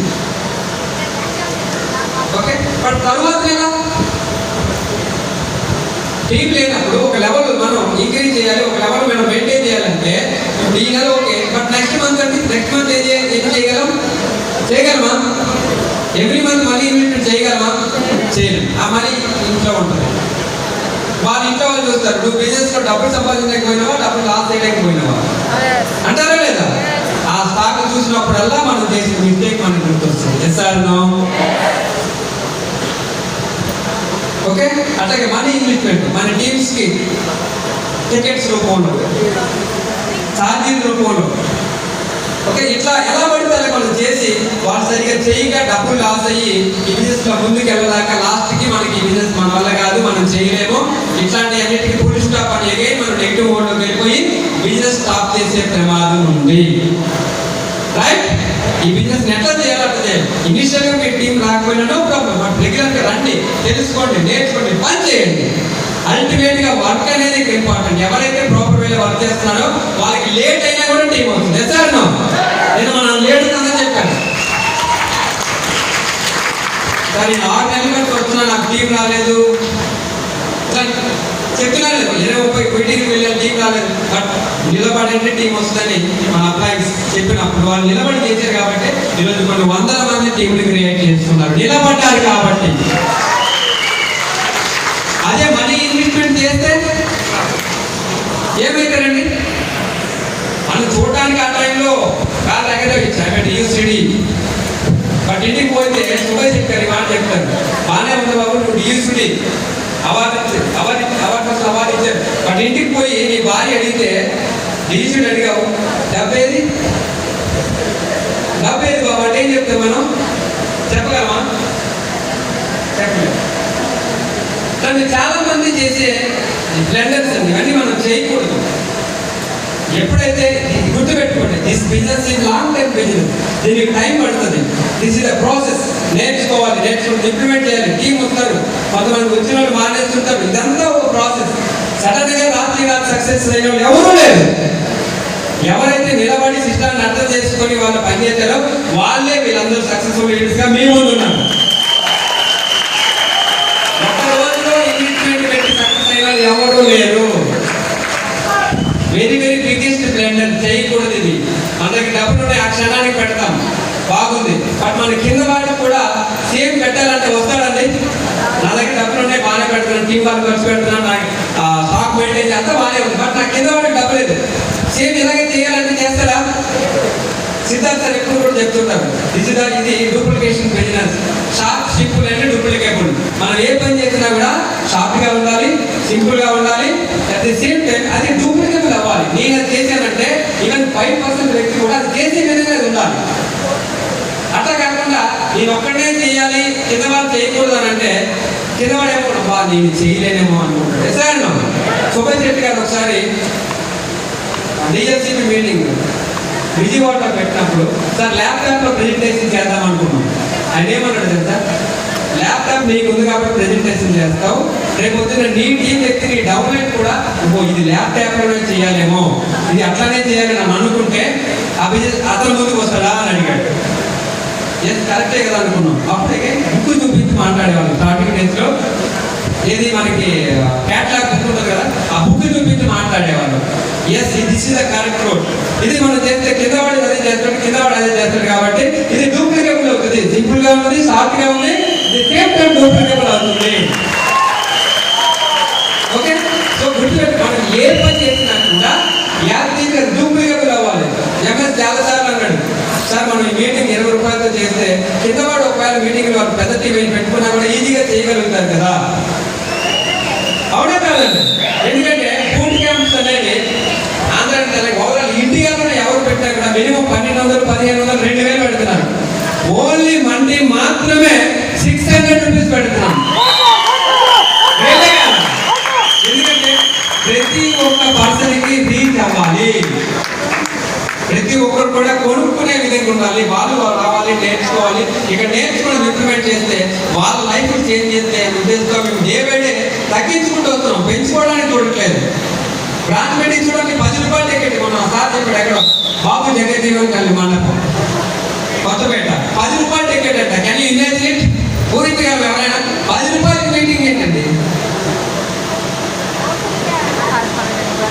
ఓకే, బట్ తర్వాత టీం లేనప్పుడు ఒక లెవెల్ మనం ఇంక్రీజ్ చేయాలి, ఒక లెవెల్ మనం మెయింటైన్ చేయాలంటే ఈ నెల ఓకే, బట్ నెక్స్ట్ మంత్ అంటే నెక్స్ట్ మంత్ ఏం చేయగలమా? ఎవ్రీ మంత్ మనీ ఇన్వెస్ట్మెంట్ చేయగలమా? చేయలేం. ఆ మనీ ఇంట్లో ఉంటుంది, వాళ్ళ ఇంట్లో వాళ్ళు చూస్తారు. నువ్వు బిజినెస్ లో డబ్బులు సంపాదించలేకపోయినావా, డబ్బులు లాస్ చేయలేకపోయినావా అంటారా లేదా? ఆ స్టాక్ చూసినప్పుడల్లా మనం చేసిన మిస్టేక్ మనకు గుర్తొస్తుంది. Yes or no? ఓకే, అట్లాగే మనీ ఇన్వెస్ట్మెంట్ మన టీమ్స్ కి టికెట్స్ రూపంలో, ఛార్జీల రూపంలో, ఓకే, ఇట్లా ఎలా పడితే అలా మనం చేసి వాళ్ళు సరిగ్గా చేయక డబ్బులు లాస్ అయ్యి ఈ బిజినెస్ లో ముందుకు వెళ్ళదాకా లాస్ట్ కి మనకి ఈ బిజినెస్ మన వల్ల కాదు, మనం చేయలేము, ఇట్లాంటి అన్నిటికీ ఫుల్ స్టాప్ అని అగైన్ మనం నెగిటివ్ మోడ్లోకి వెళ్ళిపోయి బిజినెస్ స్టాప్ చేసే ప్రమాదం ఉంది. రైట్? ఈ బిజినెస్ ఎట్లా చేయాలంటే చేయాలి. ఇనిషియల్ గా మీ టీం రాకపోయినా నో ప్రాబ్లం, బట్ రెగ్యులర్ గా రండి, తెలుసుకోండి, నేర్చుకోండి, పని చేయండి. అల్టిమేట్ గా వర్క్ అనేది ఇంపార్టెంట్. ఎవరైతే ప్రాపర్ వేలో వర్క్ చేస్తున్నారో వాళ్ళకి లేట్ అయినా కూడా టీం అవుతుంది. Yes or no? నేను మనం లేట్ ఉందని చెప్పాను సార్, నేను 6 నెలల కంటే వస్తున్నా, నాకు టీం రాలేదు చెప్తున్నారు. 20-30 మీటింగ్కి వెళ్ళాను, టీం రాలేదు, బట్ నిలబడి టీం వస్తుందని మన అప్లైన్స్ చెప్పినప్పుడు వాళ్ళు నిలబడి చేశారు కాబట్టి ఈరోజు కొన్ని 100 మంది టీంలు క్రియేట్ చేస్తున్నారు, నిలబడ్డారు కాబట్టి. అదే మనీ ఇన్వెస్ట్మెంట్ చేస్తే ఏమైతారండి? మనం చూడడానికి ఆ టైంలో కాదు దగ్గర ఇచ్చారు యూసిడి, బట్ ఇంటికి పోతే సుభయ్ చెప్పారు, మాట చెప్తారు, బాగానే ఉంది బాబు, నువ్వు యూసిడి అవార్డు ఇచ్చారు, బట్ ఇంటికి పోయి నీ భార్య అడిగితే డీసీడీ అడిగావు, డబ్బేది బాబు అంటే ఏం చెప్తాం మనం? చెప్పగలమా? చెప్పలేదు. కానీ చాలా మంది చేసే బ్లెండర్స్ అండి, ఇవన్నీ మనం చేయకూడదు. ఎప్పుడైతే గుర్తుపెట్టుకోండి, this business is long time business, దీనికి టైం పడుతుంది. This is the process. నేర్చుకోవాలి, ఇంప్లిమెంట్ చేయాలి. టీం వస్తారు, కొంతమంది వచ్చిన వాళ్ళు మానేస్తుంటారు, ఇదంతా ఒక ప్రాసెస్. సడన్ గా రాత్రి సక్సెస్ అయిన వాళ్ళు ఎవరూ లేరు. ఎవరైతే నిలబడి సిస్టాన్ని అర్థం చేసుకొని వాళ్ళు పనిచేస్తారో వాళ్ళే వీళ్ళందరూ సక్సెస్ఫుల్ లీడర్స్ గా మీ ముందు ఉన్నారు. ఒక రోజులో ఇన్వెస్ట్మెంట్ పెట్టి సక్సెస్ అయిన వాళ్ళు ఎవరూ లేరు. వెరీ వెరీ బిగ్గెస్ట్ బ్లెండర్, చేయకూడదు ఇది. మనకి డబ్బులు ఉన్నాయి, ఆ క్షణానికి పెడతాం, బాగుంది, బట్ మన కింద వాడికి కూడా సేమ్ పెట్టాలంటే వస్తాడండి. నా దగ్గర డబ్బులు ఉన్నాయి, బాగానే పెడుతున్నాను, టీం వాళ్ళు ఖర్చు పెడుతున్నాను, నాకు స్టాక్ మెయింటైన్ చేస్తా బాగానే ఉంది, బట్ నా కింద వాడికి డబ్బు లేదు. సేమ్ ఇలాగే చేయాలంటే చేస్తారా? సిద్ధార్థ సార్ ఎప్పుడు కూడా చెప్తుంటారు, ఇది డూప్లికేషన్ బిజినెస్. షార్ప్, సింపుల్ అంటే డూప్లికేబుల్. మనం ఏ పని చేసినా కూడా షార్ప్ గా ఉండాలి, సింపుల్ గా ఉండాలి, అట్ ది సేమ్ టైం అది డూప్లికేబుల్ అవ్వాలి. నేను అది చేశానంటే ఈవెన్ 5% వ్యక్తి కూడా అది చేసే విధంగా ఉండాలి. అట్లా కాకుండా నేను ఒక్కడే చేయాలి, కింద వాళ్ళు చేయకూడదు అని అంటే కింద వాడు ఏమో నేను చేయలేనేమో అనుకుంటాడు. ఎసాను సుభాష్ రెడ్డి గారు ఒకసారి డిఎల్సిపి మీటింగ్ విజయవాడలో పెట్టినప్పుడు సార్ ల్యాప్టాప్ లో ప్రెజెంటేషన్ చేద్దాం అనుకున్నాం. ఆయన ఏమన్నాడు తెలుసా? ల్యాప్టాప్ నీకు ఉంది కాబట్టి ప్రెజెంటేషన్ చేస్తావు, రేపు పొద్దున్న నీ టీం వ్యక్తిని డౌన్లోడ్ కూడా ఇది ల్యాప్టాప్ లోనే చేయాలేమో, ఇది అట్లానే చేయాలి అని అనుకుంటే ఆ బిజినెస్ అతను ముందుకు వస్తాడా అని అడిగాడు. ఎస్ కరెక్టే కదా అనుకున్నాం. అప్పటికే బుక్ చూపించి మాట్లాడేవాళ్ళు స్టార్టింగ్ డేస్ లో. ఏది మనకి క్యాట్లాగ్ బుక్ ఉంటుంది కదా, ఆ బుక్ చూపించి మాట్లాడేవాళ్ళు. Yes this is the correct road. ఇది మనం చేస్తే కింద వాడు అదే చేస్తాడు, కింద వాడు అదే చేస్తాడు కాబట్టి ఇది డూప్లికేబుల్ అవుతుంది. సింపుల్ గా ఉంది, షార్ట్ గా ఉంది, సేమ్ టైం డూప్లికేబుల్ అవుతుంది. ఓకే, సో గుర్తుపెట్టి మనం ఏ పని చేసినా కూడా యాక్టివ్గా డూప్లికేబుల్ అవ్వాలి. ఎంఎస్ చాలా సార్లు అన్నాడు, సార్ మనం ఈ మీటింగ్ 20 రూపాయలతో చేస్తే కింద వాడు ఒకవేళ మీటింగ్ వాళ్ళు పెద్ద టీవీ పెట్టుకున్నా కూడా ఈజీగా చేయగలుగుతారు కదా. అవునా కాదండి? ఎందుకంటే బూట్ క్యాంప్స్ అనేది ఆంధ్ర ఓవరాల్ ఇండియాలో ఎవరు పెట్టినా కూడా మినిమం 1,200, 1,500, 2,000 పెడుతున్నారు. ఓన్లీ మండి మాత్రమే 600 రూపీస్ పెడుతున్నాం. ఎందుకంటే ప్రతి ఒక్క పర్సన్ కి రీచ్ అవ్వాలి. ప్రతి ఒక్కరు కూడా కొనుక్కునే విధంగా ఉండాలి. వాళ్ళు రావాలి, నేర్చుకోవాలి. ఇక్కడ నేర్చుకోవడం ఇంప్లిమెంట్ చేస్తే వాళ్ళ లైఫ్ చేంజ్ చేస్తే అనే ఉద్దేశంతో మేము డే బై డే తగ్గించుకుంటూ వస్తున్నాం, పెంచుకోవడానికి చూడట్లేదు. బ్రాండ్ మీటింగ్ చూడండి, 10 రూపాయలు టికెట్. మనం సార్ చెప్పాడు ఎక్కడ, బాబు జగజ్జీవన్ కళ్యాణ మండపం కొత్తపేట, 10 రూపాయలు టికెట్ అంట. Can you imagine it? ఊహించగా ఎవరైనా 10 రూపాయలకి మీటింగ్ ఏంటండి?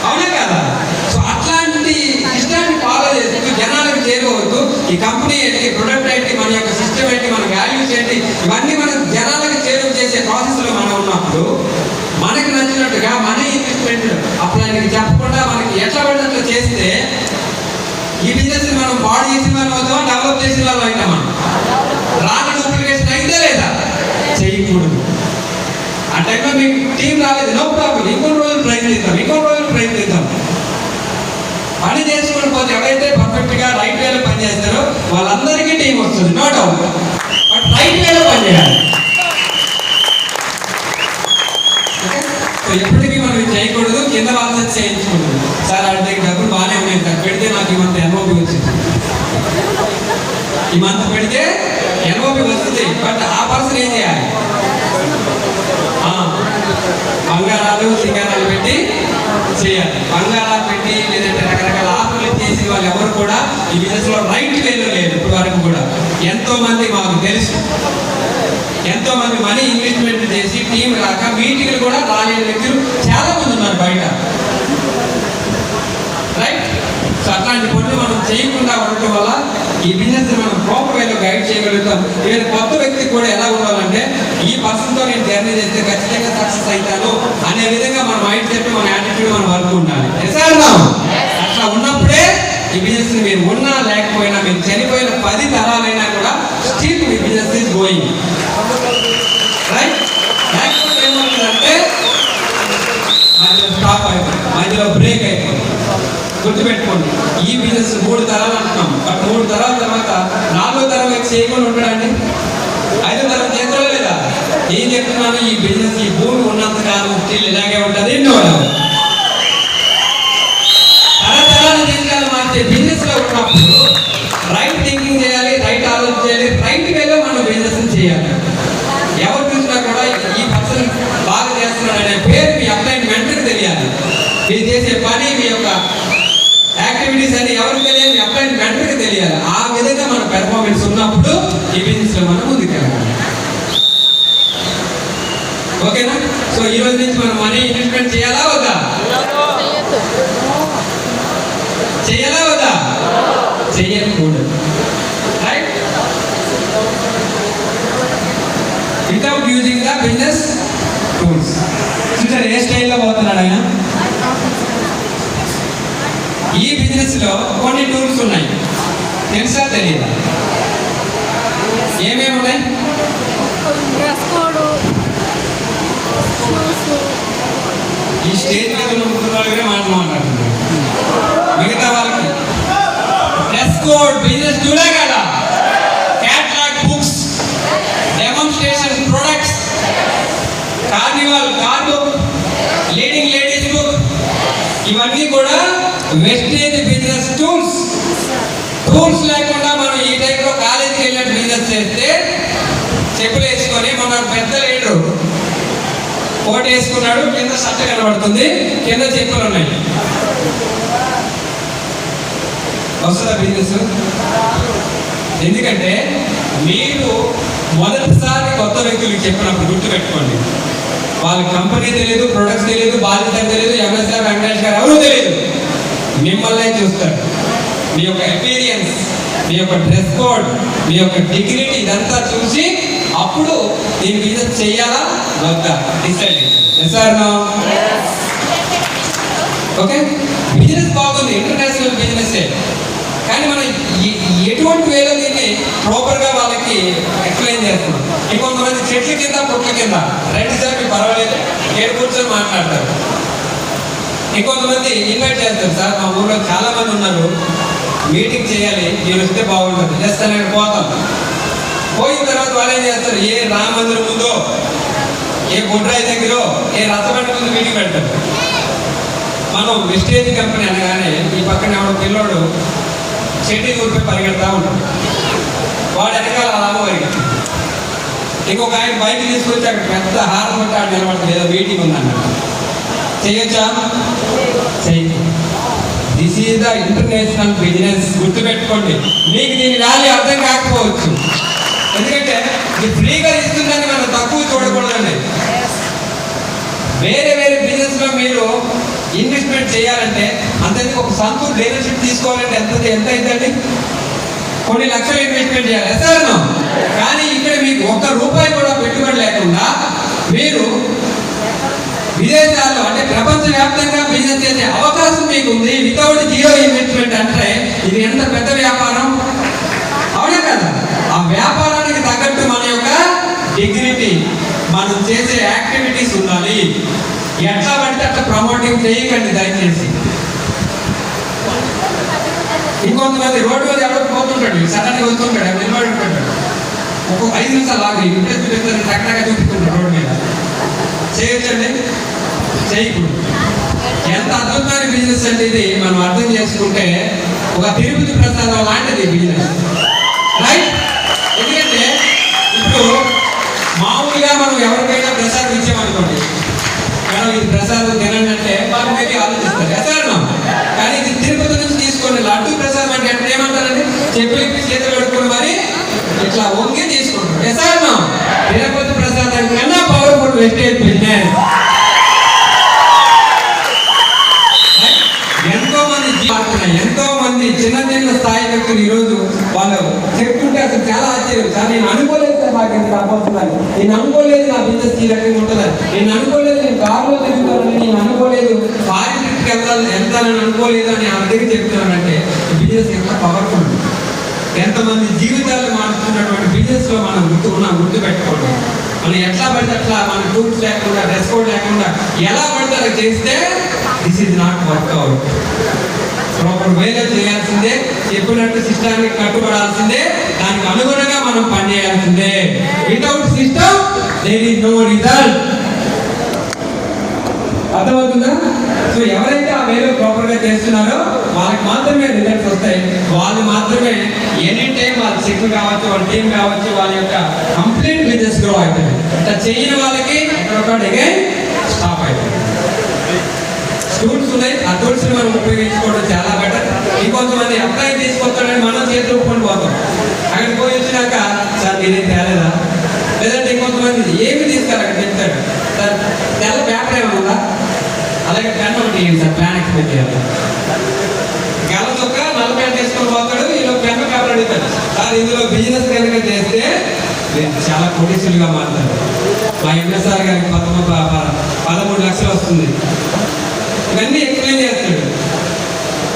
అవునా కదా? సో అట్లాంటి సిస్టాన్ని ఫాలో చేస్తూ జనాలకు చేరువవుతూ ఈ కంపెనీ ఏంటి, ప్రొడక్ట్ ఏంటి, మన యొక్క సిస్టమ్ ఏంటి, మన వాల్యూస్ ఏంటి, ఇవన్నీ మనం జనాలకు చేరువ చేసే ప్రాసెస్లో మనం ఉన్నప్పుడు మనకు నచ్చినట్టుగా మన ఇన్వెస్ట్మెంట్ అప్పుడు ఆయనకి చెప్పకుండా మనకి ఎట్లా పడినట్లు చేస్తే ఈ బిజినెస్ మనం పాడు చేసిన వాళ్ళు అవుతామా, డెవలప్ చేసిన వాళ్ళు అవుతామా? రాని డూప్లికేషన్ అయితే లేదా? చేయకూడదు. ఆ టైంలో మీకు టీం రాలేదు, నో ప్రాబ్లం, ఇంకొన్ని రోజులు ప్రయత్నిద్దాం. పని చేసుకుని పోతే ఎవరైతే పర్ఫెక్ట్గా రైట్ వేలో పని చేస్తారో వాళ్ళందరికీ టీం వస్తుంది, నో డౌట్. బట్ రైట్ వేలో పని చేయాలి. సో ఎప్పటికీ మనం ఇది చేయకూడదు, కింద వాళ్ళ చేయించకూడదు. సార్ అంటే డబ్బులు బాగానే ఉన్నాయి సార్, పెడితే నాకు ఈ మంత్ ఎన్ఓపి వచ్చింది, ఈ మంత్ పెడితే ఎన్ఓపి వస్తుంది. బట్ ఆ పర్సన్ ఏం చేయాలి? బంగారాలు సింగారాలు పెట్టి చేయాలి. బంగారాలు పెట్టి లేదంటే రకరకాల ఆఫర్లు చేసి వాళ్ళు ఎవరు కూడా ఈ బిజినెస్ లో రైట్ వేలో లేదు ఇప్పటి వరకు కూడా. ఎంతో మంది మాకు తెలుసు, ఎంతో మంది మనీ ఇన్వెస్ట్మెంట్ చేసి టీం రాక మీటింగ్లు కూడా రాలేని వ్యక్తులు చాలా మంది ఉన్నారు బయట, రైట్? సో అట్లాంటి పనులు మనం చేయకుండా ఉండటం వల్ల ఈ బిజినెస్ మనం ప్రాపర్ వేలో గైడ్ చేయగలుగుతాం. ఈవెన్ కొత్త వ్యక్తికి కూడా ఎలా ఉండాలంటే ఈ పర్సన్తో నేను జర్నీ చేస్తే ఖచ్చితంగా సక్సెస్ అవుతాను అనే విధంగా మన మైండ్ సెట్, మన యాటిట్యూడ్, మన వర్క్ ఉండాలి. అట్లా ఉన్నప్పుడే ఈ బిజినెస్ మీరు ఉన్నా లేకపోయినా, మీరు చనిపోయిన 10 తరాలైనా కూడా still me business is going, right? లేకపోతే ఏమవుతుందంటే మధ్యలో స్టాప్ అయిపోతుంది, మధ్యలో బ్రేక్ అయిపోతుంది. గుర్తుపెట్టుకోండి, ఈ బిజినెస్ 3 తరాలు అంటున్నాం. బట్ 3 తరాల తర్వాత 4వ తరం వ్యక్తి చేయకుండా ఉంటాడండి, 5వ తరం చేతిలో లేదా? ఏం చెప్తున్నాను, ఈ బిజినెస్ ఈ భూమి ఉన్నంత కాలం స్టిల్ ఇలాగే ఉంటుంది. తరతరాల జీవితాలు మార్చే బిజినెస్ లో ఉన్నప్పుడు రైట్ థింకింగ్ చేయాలి, రైట్ ఆలోచన చేయాలి, రైట్ వేలో మనం బిజినెస్ చేయాలి. ఎవరు చూసినా కూడా ఈ పర్సన్ బాగా చేస్తున్నాడు అనే పేరు మీ అప్లైన్ మెంటర్కి తెలియాలి. మీరు చేసే పని, మీ యొక్క యాక్టివిటీస్ అని ఎవరికి తెలియాలి? మీ అప్లైన్ మెంటర్కి తెలియాలి. ఆ విధంగా మన పెర్ఫార్మెన్స్ ఉన్నప్పుడు ఈ బిజినెస్ లో మనం ముందుకెళ్ళాలి. ఓకేనా? సో ఈ రోజు నుంచి మనం మనీ ఇన్వెస్ట్మెంట్ చేయాలా వద్దా? చేయాలా వద్దా? చేయకూడదు, right? Without using the business tools. చూసారు ఏ స్టైల్లో పోతున్నాడు ఆయన? ఈ బిజినెస్ లో కొన్ని టూల్స్ ఉన్నాయి, తెలుసా తెలియదా? ఏమేమి ఉన్నాయి? ఈ స్టేజ్ మీద ఉన్న ముగ్గురు మాట్లాడుతున్నారు, మిగతా వాళ్ళకి డ్రెస్ కోడ్ బిజినెస్ టూలే కదా. Catalogue books, demonstration products, Carnival car book, leading ladies book, ఇవన్నీ కూడా వెస్టేజ్ బిజినెస్ టూల్స్. టూల్స్ లేకుండా మనం ఈ టైంలో కాలేజీకి వెళ్ళినట్టు బిజినెస్ చేస్తే చెప్పులు వేసుకొని, మన పెద్ద లీడరు కోట్ వేసుకున్నాడు, కింద షర్ట్ కనబడుతుంది, కింద చెప్పులు ఉన్నాయి, వస్తుందా బిజినెస్? ఎందుకంటే మీరు మొదటిసారి కొత్త వ్యక్తులకు చెప్పినప్పుడు గుర్తుపెట్టుకోండి, వాళ్ళ కంపెనీ తెలియదు, ప్రొడక్ట్స్ తెలియదు, బాధ్యత తెలియదు, ఎంఎస్ గారు, వెంకటేష్ గారు ఎవరు తెలియదు. మిమ్మల్ని చూస్తారు, మీ యొక్క ఎక్స్పీరియన్స్, మీ యొక్క డ్రెస్ కోడ్, మీ యొక్క డిగ్నిటీ, ఇదంతా చూసి అప్పుడు దీని బిజినెస్ చేయాలా వద్దా డిసైడ్ చేస్తారు. ఓకే, బిజినెస్ బాగుంది, ఇంటర్నేషనల్ బిజినెస్, కానీ మనం ఎటువంటి వేలో దీన్ని ప్రాపర్గా వాళ్ళకి ఎక్స్ప్లెయిన్ చేస్తున్నాం. ఇంకొంతమంది చెట్ల కింద, పుట్ల కింద రెండు సార్లు పర్వాలేదు ఏడు కూర్చొని మాట్లాడతారు. ఇంకొంతమంది ఇన్వైట్ చేస్తారు, సార్ మా ఊళ్ళో చాలా మంది ఉన్నారు, మీటింగ్ చేయాలి, మీరు వస్తే బాగుంటుంది, జస్ట్ అని పోతాం. పోయిన తర్వాత వాళ్ళు ఏం చేస్తారు, ఏ రామ మందిరం ముందో, ఏ గుడ్రాయి దగ్గర, ఏ రథబండి ముందు మీటింగ్ పెడతారు. మనం వెస్టేజ్ కంపెనీ అనగానే ఈ పక్కన ఎవడో పిల్లోడు చెట్టు ఊరిపై పరిగెడతా ఉంటాడు. వాడు వెనకాల అలా పరిగెత్తాడు. ఇంకొక ఆయన బైక్ తీసుకొచ్చి అక్కడ పెద్ద హారం కొట్టి ఆడు నిలబడుతుంది, ఏదో మీటింగ్ ఉందన్నాడు. చేయొచ్చా? చెయ్యి. This is the international business. గుర్తుపెట్టుకోండి. మీకు దీని వాల్యూ అర్థం కాకపోవచ్చు, ఎందుకంటే ఇది ఫ్రీగా ఇస్తుందని మనం తక్కువ చూడకూడదండి. వేరే వేరే బిజినెస్ లో మీరు ఇన్వెస్ట్మెంట్ చేయాలంటే అంతేందుకు ఒక సంతూర్ డీలర్షిప్ తీసుకోవాలంటే ఎంత అయిందండి? కొన్ని లక్షలు ఇన్వెస్ట్మెంట్ చేయాలి సార్. కానీ ఇక్కడ మీకు ఒక్క రూపాయి కూడా పెట్టుబడి లేకుండా మీరు విదేశాల్లో అంటే ప్రపంచవ్యాప్తంగా బిజినెస్ చేసే అవకాశం మీకు ఉంది వితౌట్ జీరో ఇన్వెస్ట్మెంట్. అంటే ఇది ఎంత పెద్ద వ్యాపారం, అవునా కదా? ఆ వ్యాపారానికి తగ్గట్టు మన యొక్క డిగ్నిటీ, మనం చేసే యాక్టివిటీస్ ఉండాలి. ఎట్లా పడితే అట్లా ప్రమోటింగ్ చేయకండి దయచేసి. ఇంకొంతమంది రోడ్డు మీద ఎవరో పోతుంటాడు, సడన్గా వస్తుంటాడు, నిలబడి ఉంటాడు, ఒక్కొక్క 5 నిమిషాలు ఆగి ఇప్పుడే చూపిస్తాను టక్కగా చూపిస్తుంటాడు రోడ్డు మీద. చేయొచ్చండి? చేయకూడదు. ఎంత అద్భుతమైన బిజినెస్ అంటే ఇది మనం అర్థం చేసుకుంటే ఒక తిరుపతి ప్రసాదం లాంటిది బిజినెస్, రైట్? ఎందుకంటే ఇప్పుడు మామూలుగా మనం ఎవరికైనా ప్రసాదం ఇచ్చామనుకోండి, మనం ఇది ప్రసాదం తినండి అంటే వాళ్ళు మేబీ ఆలోచిస్తారు ఎసారణం. కానీ ఇది తిరుపతి నుంచి తీసుకోండి, లడ్డు ప్రసాదం అంటే ఎట్లా ఏమంటారండి? చెప్పులకి చేతులు పెట్టుకుని మరి ఇట్లా వంగి తీసుకుంటారు. ఎసారణం. తిరుపతి ప్రసాదం కన్నా పవర్ఫుల్ వెస్టేజ్ బిజినెస్. ఎంతో మంది చిన్న చిన్న స్థాయి వ్యక్తులు ఈరోజు వాళ్ళు చెప్తుంటే అసలు చాలా ఆశ్చర్యం. సార్ నేను అనుకోలేదు సార్ నాకు ఇంత రాబోతుందని, నేను అనుకోలేదు నా బిజినెస్ ఈ రకంగా ఉంటుందని, నేను అనుకోలేదు నేను కారులో తిరుగుతానని, నేను అనుకోలేదు ఫారిన్ ట్రిప్కి వెళ్తానని అనుకోలేదు అని ఆ దగ్గర చెప్తున్నానంటే బిజినెస్ ఎంత పవర్ఫుల్, ఎంతమంది జీవితాలు మారుతున్నటువంటి బిజినెస్ లో మనం గుర్తు పెట్టుకోండి. మనం ఎట్లా పడితే అట్లా మన టూల్స్ లేకుండా డ్రెస్ కోడ్ లేకుండా ఎలా పడితే అలా చేస్తే this is not work out. Proper వేలో చేయాల్సిందే, చెప్పినట్టు సిస్టానికి కట్టుబడాల్సిందే, దానికి అనుగుణంగా మనం పనిచేయాల్సిందే. Without system there is no result. అర్థమవుతుందా? సో ఎవరైతే ఆ వేలో ప్రాపర్ గా చేస్తున్నారో వాళ్ళకి మాత్రమే రిజల్ట్స్ వస్తాయి. వాళ్ళు మాత్రమే ఎనీ టైం వాళ్ళ శక్తి కావచ్చు, వాళ్ళ టీం కావచ్చు, వాళ్ళ యొక్క కంప్లీట్ బిజినెస్ గ్రో అవుతుంది. ఇట్లా చేయని వాళ్ళకి ఎక్కడొకటి స్టాప్ అవుతుంది. టూల్స్ ఉన్నాయి, ఆ టూల్స్ ని మనం ఉపయోగించుకోవడం చాలా బెటర్. ఇంకొంతమంది అప్లై తీసుకొస్తాడని మనం చేతులు ఒప్పుకొని పోతాం. అక్కడికి పోయి వచ్చినాక సార్ నేనేం తేలేదా, లేదంటే ఇంకొంతమంది ఏమి తీస్తారు అక్కడ చెప్తాడు, సార్ తెల్ల పేపర్ ఏమైనా ఉందా, అలాగే పెన్ ఒకటి ఇవ్వండి సార్ ప్లాన్ ఎక్స్ప్లెయిన్ చేయాలి. గల చొక్క నల్ల పెన్ తీసుకొని పోతాడు, ఈలో పెన్ పేపర్ అడుగుతాడు, సార్ ఇందులో బిజినెస్ కనుక చేస్తే చాలా కోటీసులుగా మారుతాడు. మా ఎంఎస్ఆర్ గారికి 13 లక్షలు వస్తుంది, ఇవన్నీ ఎక్స్ప్లెయిన్ చేస్తాడు.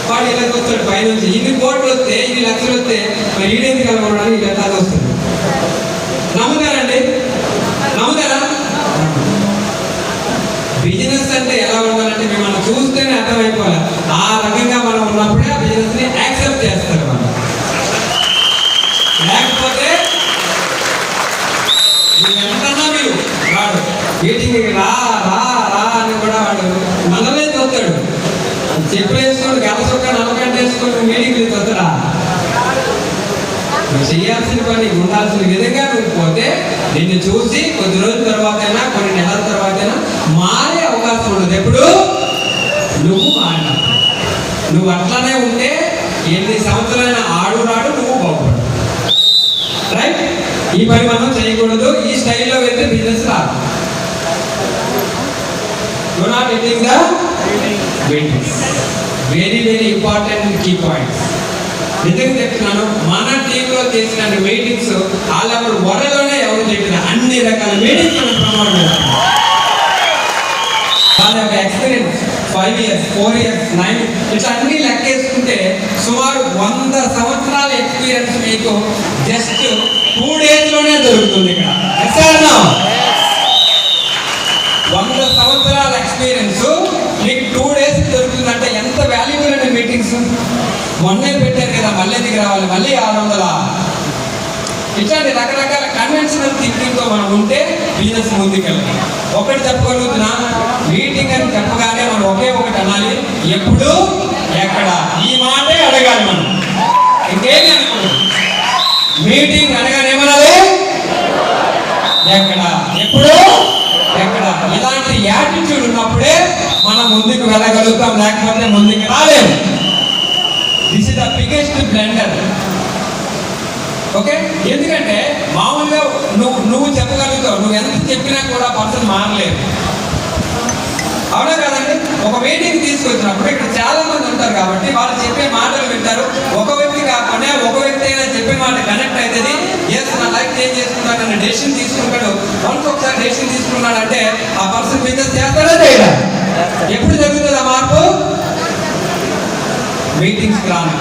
వాడు ఇలా వస్తాడు పైనుంచి, ఇన్ని కోట్లు వస్తే ఇన్ని లక్షలు వస్తే మరి ఈడేందుకు కలగడానికి ఇలా తాత వస్తుంది. నమ్ముతారండి? నమ్ముతారా? బిజినెస్ అంటే ఎలా ఉండాలంటే మిమ్మల్ని చూస్తేనే అర్థమైపోవాలి. ఆ రకంగా మనం ఉన్నప్పుడే ఆ బిజినెస్ ని యాక్సెప్ట్ చేస్తారు మనం. లేకపోతే ఎంతన్నా మీరు వాడు మీటింగ్ రా రా రా అని కూడా వాడు మనమే చూస్తాడు. చెప్పులు వేసుకొని గల చొక్క 40 గంటలు వేసుకొని మీటింగ్ వస్తాడా? నువ్వు చేయాల్సిన పని ఉండాల్సిన విధంగా నువ్వు పోతే నిన్ను చూసి కొద్ది రోజుల తర్వాత అయినా కొన్ని నెలల తర్వాత అయినా మారే అవకాశం ఉండదు. ఎప్పుడు నువ్వు మారిన, నువ్వు అట్లానే ఉంటే ఎన్ని సంవత్సరాలైన ఆడు రాడు, నువ్వు బాగుపడు. రైట్? ఈ పని మనం చేయకూడదు. ఈ స్టైల్లో వెళ్తే బిజినెస్ రాదు. You not attending the meetings. Very very important key points. నిజంగా చెప్తున్నాను, మన టీంలో చేసిన మీటింగ్స్ ఆల్ ఓవర్ వరల్డ్లోనే ఎవరు చెప్పిన అన్ని రకాల మీటింగ్స్ మనం ప్రమోట్ చేస్తాం. వాళ్ళ యొక్క ఎక్స్పీరియన్స్ 5 years, 4 years, 9 ఇట్లా అన్ని లెక్కేసుకుంటే సుమారు 100 సంవత్సరాల ఎక్స్పీరియన్స్ మీకు జస్ట్ 2 days లోనే దొరుకుతుంది ఇక్కడ. 100 సంవత్సరాల ఎక్స్పీరియన్స్ మీకు 2 days దొరుకుతుందంటే ఎంత వాల్యుబుల్ అండి మీటింగ్స్. మొన్నే పెట్టారు కదా, మళ్ళీ దిగి రావాలి, మళ్ళీ 600. ఇట్లాంటి రకరకాల కన్వెన్షనల్ థింకింగ్ తో మనం ఉంటే బిజినెస్ ముందుకెళ్ళాలి. ఒకటి చెప్పగలుగుతున్నా, మీటింగ్ అని చెప్పగానే మనం ఒకే ఒకటి అనాలి, ఎప్పుడు ఎక్కడ, ఈ మాటే అడగాలి మనం. ఇంకేమి అనుకోండి. మీటింగ్ అనగానేమనాలి? ఎక్కడ, ఎప్పుడు, ఎక్కడ. ఇలాంటి యాటిట్యూడ్ ఉన్నప్పుడే మనం ముందుకు వెళ్ళగలుగుతాం, లేకపోతే ముందుకు రాలేము. This is the biggest blunder. Okay, ఎందుకంటే మామూలుగా నువ్వు చెప్పగలుగుతావు, నువ్వు ఎంత చెప్పినా కూడా పర్సన్ మారలేదు. అవునా కదండి? ఒక మీటింగ్ తీసుకొచ్చినప్పుడు ఇక్కడ చాలా మంది ఉంటారు కాబట్టి వాళ్ళు చెప్పే మాటలు వింటారు. ఒక వ్యక్తి కాకుండా ఒక వ్యక్తి అయినా చెప్పే మాట కనెక్ట్ అవుతుంది. ఎస్, నా లైఫ్ చేంజ్ చేసుకున్నాడు, డెసిషన్ తీసుకుంటాడు. వన్స్ ఒకసారి డెసిషన్ తీసుకున్నాడంటే ఆ పర్సన్ బిజినెస్ చేస్తాడా చేయడా? ఎప్పుడు జరుగుతుంది ఆ మార్పు? మీటింగ్స్కి రాను.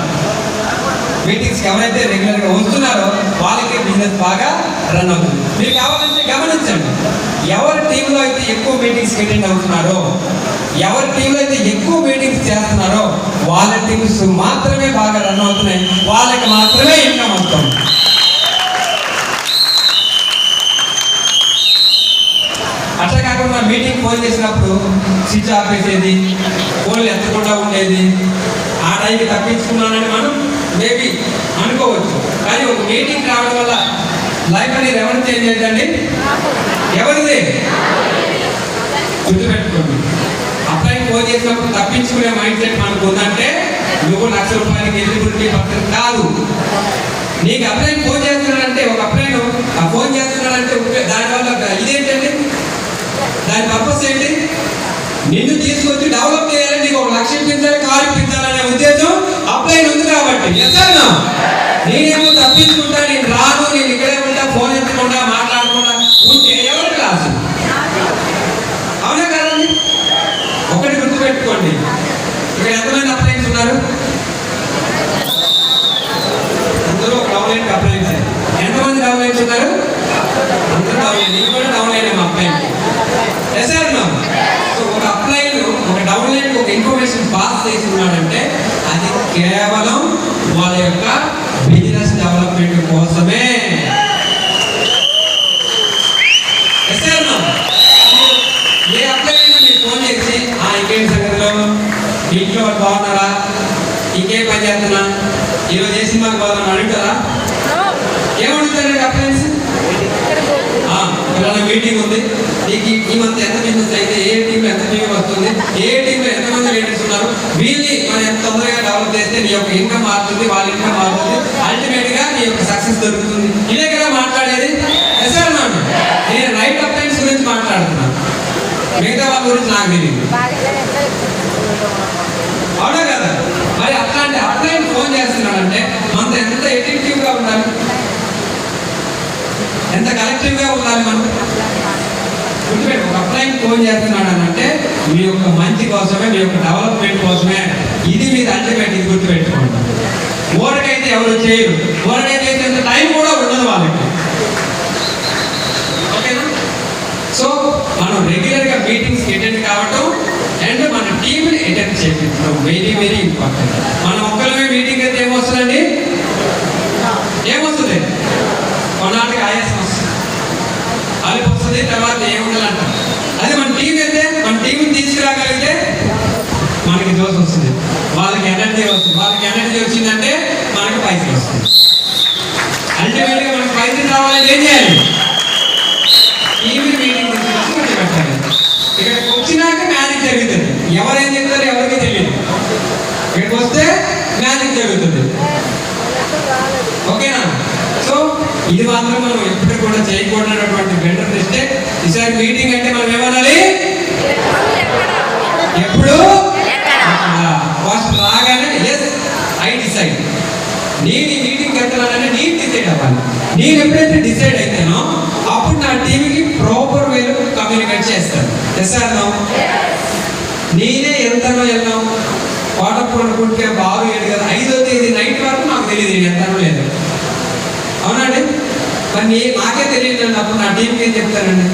మీటింగ్స్కి ఎవరైతే రెగ్యులర్గా వస్తున్నారో వాళ్ళకే బిజినెస్ బాగా రన్ అవుతుంది. మీరు కావాలంటే గమనించండి, ఎవరి టీంలో అయితే ఎక్కువ మీటింగ్స్కి అటెండ్ అవుతున్నారో, ఎవరి టీంలో అయితే ఎక్కువ మీటింగ్స్ చేస్తున్నారో వాళ్ళ టీమ్స్ మాత్రమే బాగా రన్ అవుతున్నాయి, వాళ్ళకి మాత్రమే ఇన్కమ్ వస్తుంది. అట్లా కాకుండా మీటింగ్ ఫోన్ చేసినప్పుడు స్విచ్ ఆఫ్ చేసేది, ఫోన్లు ఎత్తకుండా ఉండేది, ఆ టైంకి తప్పించుకున్నానని మనం మేబీ అనుకోవచ్చు. కానీ ఒక మీటింగ్ రావడం వల్ల లైఫ్ అనేది ఎవరు చేంజ్ అయ్యిందండి? ఎవరిది? గుర్తుపెట్టుకోండి. అప్లై ఫోన్ చేసినప్పుడు తప్పించుకునే మైండ్ సెట్ మనకు ఉందంటే నువ్వు ₹1,00,000 ఎలిజిబిలిటీ పర్సన్ కాదు. నీకు అప్లై ఫోన్ చేస్తున్నాడంటే, ఒక అప్లైను ఆ ఫోన్ చేస్తున్నాడంటే దానివల్ల ఇదేంటండి? దాని పర్పస్ ఏంటి? నిన్ను తీసుకొచ్చి డెవలప్ చేయాలి, నీకు ₹1,00,000 ఇప్పించాలి, కారు ఇప్పించాలనే ఉద్దేశం అప్లైన్ ఉంది కాబట్టి. ఎస్ఆర్నా? నేనేమో తప్పించుకుంటా, నేను రాను, నేను ఇక్కడే ఉంటా, ఫోన్ ఎత్తకుండా మాట్లాడకుండా ఉంటే ఎవరి క్లాసు? అవునా కదండి? ఒకటి గుర్తుపెట్టుకోండి, ఇక్కడ ఎంతమంది అప్లైన్స్ ఉన్నారు? అందరూ డౌన్లైన్ అప్లైన్స్. ఎంతమంది డౌన్లైన్స్ ఉన్నారు? అందరూ డౌన్లైన్. నేను కూడా డౌన్లైన్ అప్లైన్. ఎస్ఆర్నా? ఒక అప్లైన్ ఒక డౌన్లైన్ ఒక ఇన్ఫర్మేషన్ పాస్ చేసి ఉన్నాడంటే అది కేవలం వాళ్ళ యొక్క బిజినెస్ డెవలప్మెంట్ కోసమే. ఏ అప్లైన్ మీరు ఫోన్ చేసి ఇంకేం సంగతిలో, ఇంట్లో బాగున్నారా, ఇంకేం పని చేస్తున్నా, ఈరోజు ఏ సినిమాకి పోదాం అడుగుతారా? ఏమడుగుతారండి అప్లైన్స్? ఇలా మీటింగ్ ఉంది, నీకు ఈ మంత్ ఎంత బిజినెస్ అయితే, ఏ టీంలో ఎంత టీం వస్తుంది, ఏ టీంలో ఎంతమంది లీడర్స్ ఉన్నారు, వీళ్ళని మనం ఎంత తొందరగా డెవలప్ చేస్తే నీ యొక్క ఇన్కమ్ మారుతుంది, వాళ్ళ ఇన్కమ్ మారుతుంది, అల్టిమేట్ గా నీ యొక్క సక్సెస్ దొరుకుతుంది. ఇదే కదా మాట్లాడేది. ఎస్ఆర్నాను నేను రైట్ అప్లైన్స్ గురించి మాట్లాడుతున్నాను, మిగతా వాళ్ళ గురించి నాకు తెలియదు. అవునా కదా? మరి అట్లాంటి అప్లైన్ ఫోన్ చేస్తున్నాడంటే మనతో ఎంత ఎఫెక్టివ్ గా ఉండాలి, ఎంత కలెక్టివ్ గా ఉండాలి మనం. గుర్తుపెట్టు, ఒక అప్లైన్ ఫోన్ చేస్తున్నాడు అని అంటే మీ యొక్క మంచి కోసమే, మీ యొక్క డెవలప్మెంట్ కోసమే. ఇది మీద అల్టిమేట్, ఇది గుర్తుపెట్టుకోండి. ఊరకైతే ఎవరు చేయరు, ఊరకైతే ఎంత టైం కూడా ఉండదు వాళ్ళకి. ఓకేనా? సో మనం రెగ్యులర్ గా మీటింగ్స్ అటెండ్ కావటం అండ్ మన టీంని అటెండ్ చేయించడం వెరీ వెరీ ఇంపార్టెంట్. మనం ఒక్కరిమే మీటింగ్ అయితే ఏమొస్తుందండి? ఏమొస్తుంది? కొన్నాళ్ళకి ఆయాసం వస్తుంది, అలిపి వస్తుంది, తర్వాత ఏముండాలంట. అది మన టీం అయితే, మన టీంని తీసుకురాగలిగితే మనకి జోస్ వస్తుంది, వాళ్ళకి ఎనర్జీ వస్తుంది. వాళ్ళకి ఎనర్జీ వచ్చిందంటే మనకి పైసలు వస్తుంది. అల్టిమేట్గా మనకి పైసలు రావాలని ఏం చేయాలి? టీవీ మీటింగ్ తీసుకొచ్చి పెట్టాలి. ఇక్కడికి వచ్చినాక మ్యాజిక్ జరుగుతుంది. ఎవరేం చెప్తారో ఎవరికి తెలియదు, ఇక్కడికి వస్తే మ్యాజిక్ జరుగుతుంది. ఓకేనా? సో ఇది మాత్రం మనం ఎప్పుడు కూడా చేయకూడనటువంటి వెంటర్ మిస్టేక్. ఈసారి మీటింగ్ అంటే మనం ఏమనాలి? ఎప్పుడు ఫస్ట్ రాగానే ఎస్ ఐ డిసైడ్, నేను ఈ మీటింగ్ వెళ్తున్నానంటే నేను డిసైడ్ అవ్వాలి. నేను ఎప్పుడైతే డిసైడ్ అయితేనో అప్పుడు నా టీంకి ప్రాపర్ వేలో కమ్యూనికేట్ చేస్తాను. Yes or no? నేనే ఎంతనో వెళ్ళాం, వాటర్ అనుకుంటే 6, 7 కదా, 5వ తేదీ నైట్ వరకు నాకు తెలియదు నేను ఎంతనో లేదు. అవునండి? మరి నాకే తెలియదు అండి. అప్పుడు నా టీంకి ఏం చెప్తానండి?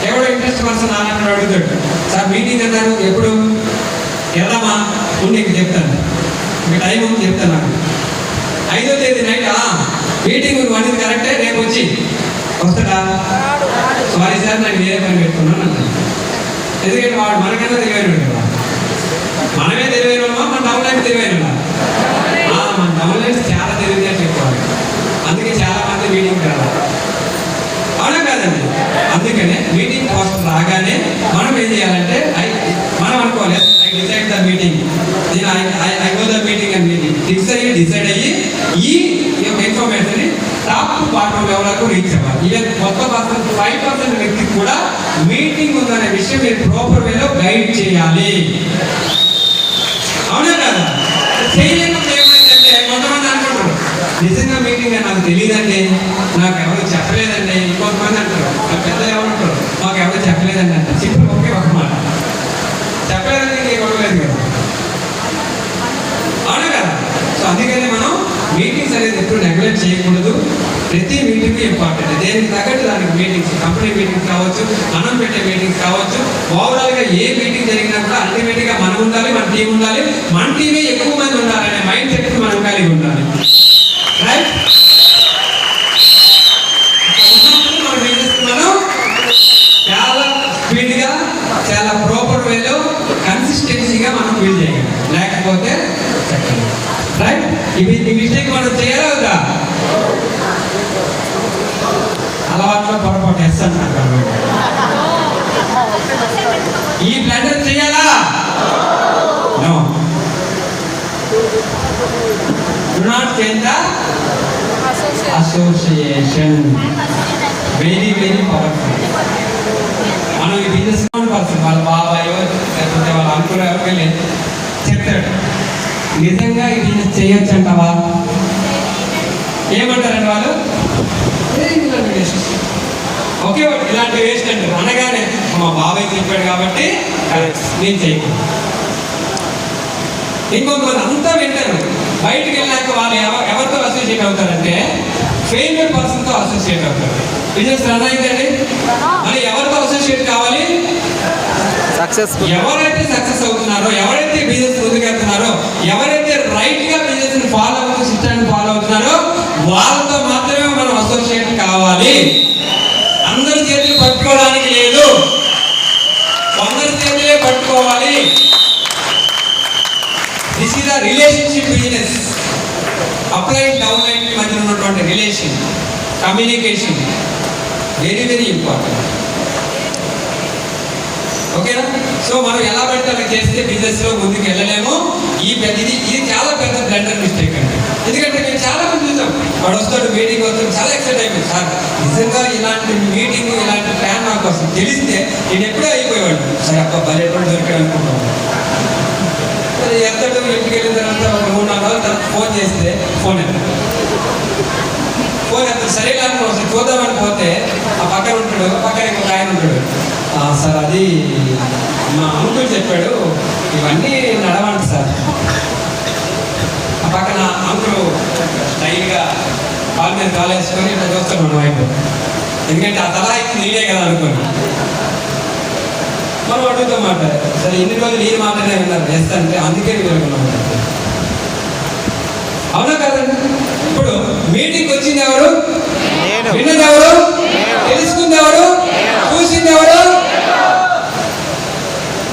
ఎవడో ఇంట్రెస్ట్ పర్సన్ అన్నట్టు అడుగుతాడు, సార్ మీటింగ్ అన్నారు ఎప్పుడు వెళ్దామా? నీకు చెప్తాను, మీకు టైం ఉంది చెప్తాను. నాకు 5వ తేదీ నైట్ మీటింగ్ నువ్వు అనేది కరెక్టే, రేపు వచ్చి వస్తాడా? సారీ సార్, నాకు వేరే పని పెట్టుకున్నాను అన్నాను. ఎందుకంటే వాడు మనకన్నా తెలివైన కదా, మనమే తెలివైన మన డౌన్లైన్ తెలివైన మన డౌన్లైన్స్ చాలా అయ్యి ఈ యొక్క information top to bottom level వరకు రీచ్ అవ్వాలి. ఈవెన్ మొత్తం 5% వ్యక్తికి కూడా మీటింగ్ ఉందనే విషయం మీరు ప్రాపర్ వేలో గైడ్ చేయాలి. అవునా కదా? చేయలేకపోతే ఏమైందంటే కొంతమంది అనుకుంటారు నిజంగా మీటింగ్ నాకు తెలియదండి, నాకు ఎవరు చెప్పలేదండి. ఇంకొంతమంది అంటారు పెద్దలు ఎవరంటారు మాకు ఎవరు చెప్పలేదండి అంటారు. చెప్పు ఒకే ఒక మాట చెప్పలేదండి ఇంకేమలేదు కదా. అవునా కదా? సో అందుకని మనం మీటింగ్స్ అనేది ఎప్పుడు నెగ్లెక్ట్ చేయకూడదు. ప్రతి మీటింగ్ ఇంపార్టెంట్. దేనికి తగ్గట్టు దానికి మీటింగ్స్, కంపెనీ మీటింగ్స్ కావచ్చు, మనం పెట్టే మీటింగ్స్ కావచ్చు, ఓవరాల్గా ఏ మీటింగ్ జరిగినా కూడా అల్టిమేట్గా మనం ఉండాలి, మన టీం ఉండాలి, మన టీమే ఎక్కువ మంది ఉండాలనే మైండ్ సెట్ మనం కలిగి ఉండాలి. రైట్? మనం చాలా స్పీడ్గా చాలా ప్రాపర్ వేలో కన్సిస్టెన్సీగా మనం బిల్డ్ చేయాలి. లేకపోతే రైట్ ఈ మిస్టేక్ మనం చేయాలా వద్దా? అలవాట్లో పొరపాటు ఎస్ అంటారు. ఈ బ్లెండర్ చేయాలా? No. Do not change the association. Very very powerful. మనం ఈ బిజినెస్ పర్సన్ వాళ్ళ బాబాయో లేకపోతే వాళ్ళ అంకులు ఎవరికెళ్ళి చెప్తాడు నిజంగా ఈ బిజినెస్ చేయొచ్చు అంటావా? ఏమంటారండి వాళ్ళు? ఓకే ఇలాంటి వేస్ట్ అంటారు. అనగానే మా బాబాయ్ చెప్పాడు కాబట్టి నేను చేయను. ఇంకొంతమంది అంతా వింటారు. బయటికి వెళ్ళాక వాళ్ళు ఎవరితో అసోసియేట్ అవుతారంటే ఫెయిల్యూర్ పర్సన్తో అసోసియేట్ అవుతారు. బిజినెస్ రన్ అయిందండి, మరి ఎవరితో అసోసియేట్ కావాలి? ఎవరైతే సక్సెస్ అవుతున్నారో, ఎవరైతే బిజినెస్ ముందుకెళ్తున్నారో, ఎవరైతే రైట్ గా బిజినెస్ ఫాలో అవుతూ సిస్టాన్ని ఫాలో అవుతున్నారో వాళ్ళతో మాత్రమే మనం అసోసియేట్ కావాలి. అందరి చేతులు పట్టుకోవడానికి లేదు, కొందరి చేతులే పట్టుకోవాలి. This is the relationship business. Up line down line మధ్య ఉన్నటువంటి relation, communication very very important. ఓకేనా? సో మనం ఎలా పడితే అలా చేస్తే బిజినెస్ లో ముందుకు వెళ్ళలేము. ఇది చాలా పెద్ద బ్లండర్ మిస్టేక్ అండి. ఎందుకంటే మేము చాలా మంది చూసాం, వాడు వస్తాడు మీటింగ్ వస్తాడు చాలా ఎక్సైట్ అయిపోయింది. సార్ నిజంగా ఇలాంటి మీటింగ్ ఇలాంటి ప్లాన్ నాకు అసలు తెలిస్తే నేను ఎప్పుడూ అయిపోయేవాడు. సరే అబ్బా బయట దొరికాడు అనుకుంటాం. ఎంతటో ఇంటికి వెళ్ళిన తర్వాత ఒక 3-4 రోజుల తర్వాత ఫోన్ చేస్తే ఫోన్ ఎంత సరే అనుకో ఒకసారి చూద్దామని పోతే ఆ పక్కన ఉంటాడు, పక్కన ఇంకొక ఆయన ఉంటాడు. సార్ అది మా అంకుల్ చెప్పాడు ఇవన్నీ నడవండి సార్. ఆ పక్కన అంకుల్ స్టైల్గా కాలు మీద కాలు వేసుకొని ఇట్లా చూస్తాడు మన వైపు. ఎందుకంటే ఆ తలా అయితే నీడే కదా అనుకోని మనం అడుగుతాం మాట. సరే ఇన్ని రోజులు ఈ మాటనే విన్నారు వేస్తానంటే అందుకే వినుకున్నాం. అవునా కదండి? ఇప్పుడు మీటింగ్ వచ్చింది ఎవరు? విన్నది ఎవరు? తెలుసుకుంది ఎవరు? చూసింది ఎవరు?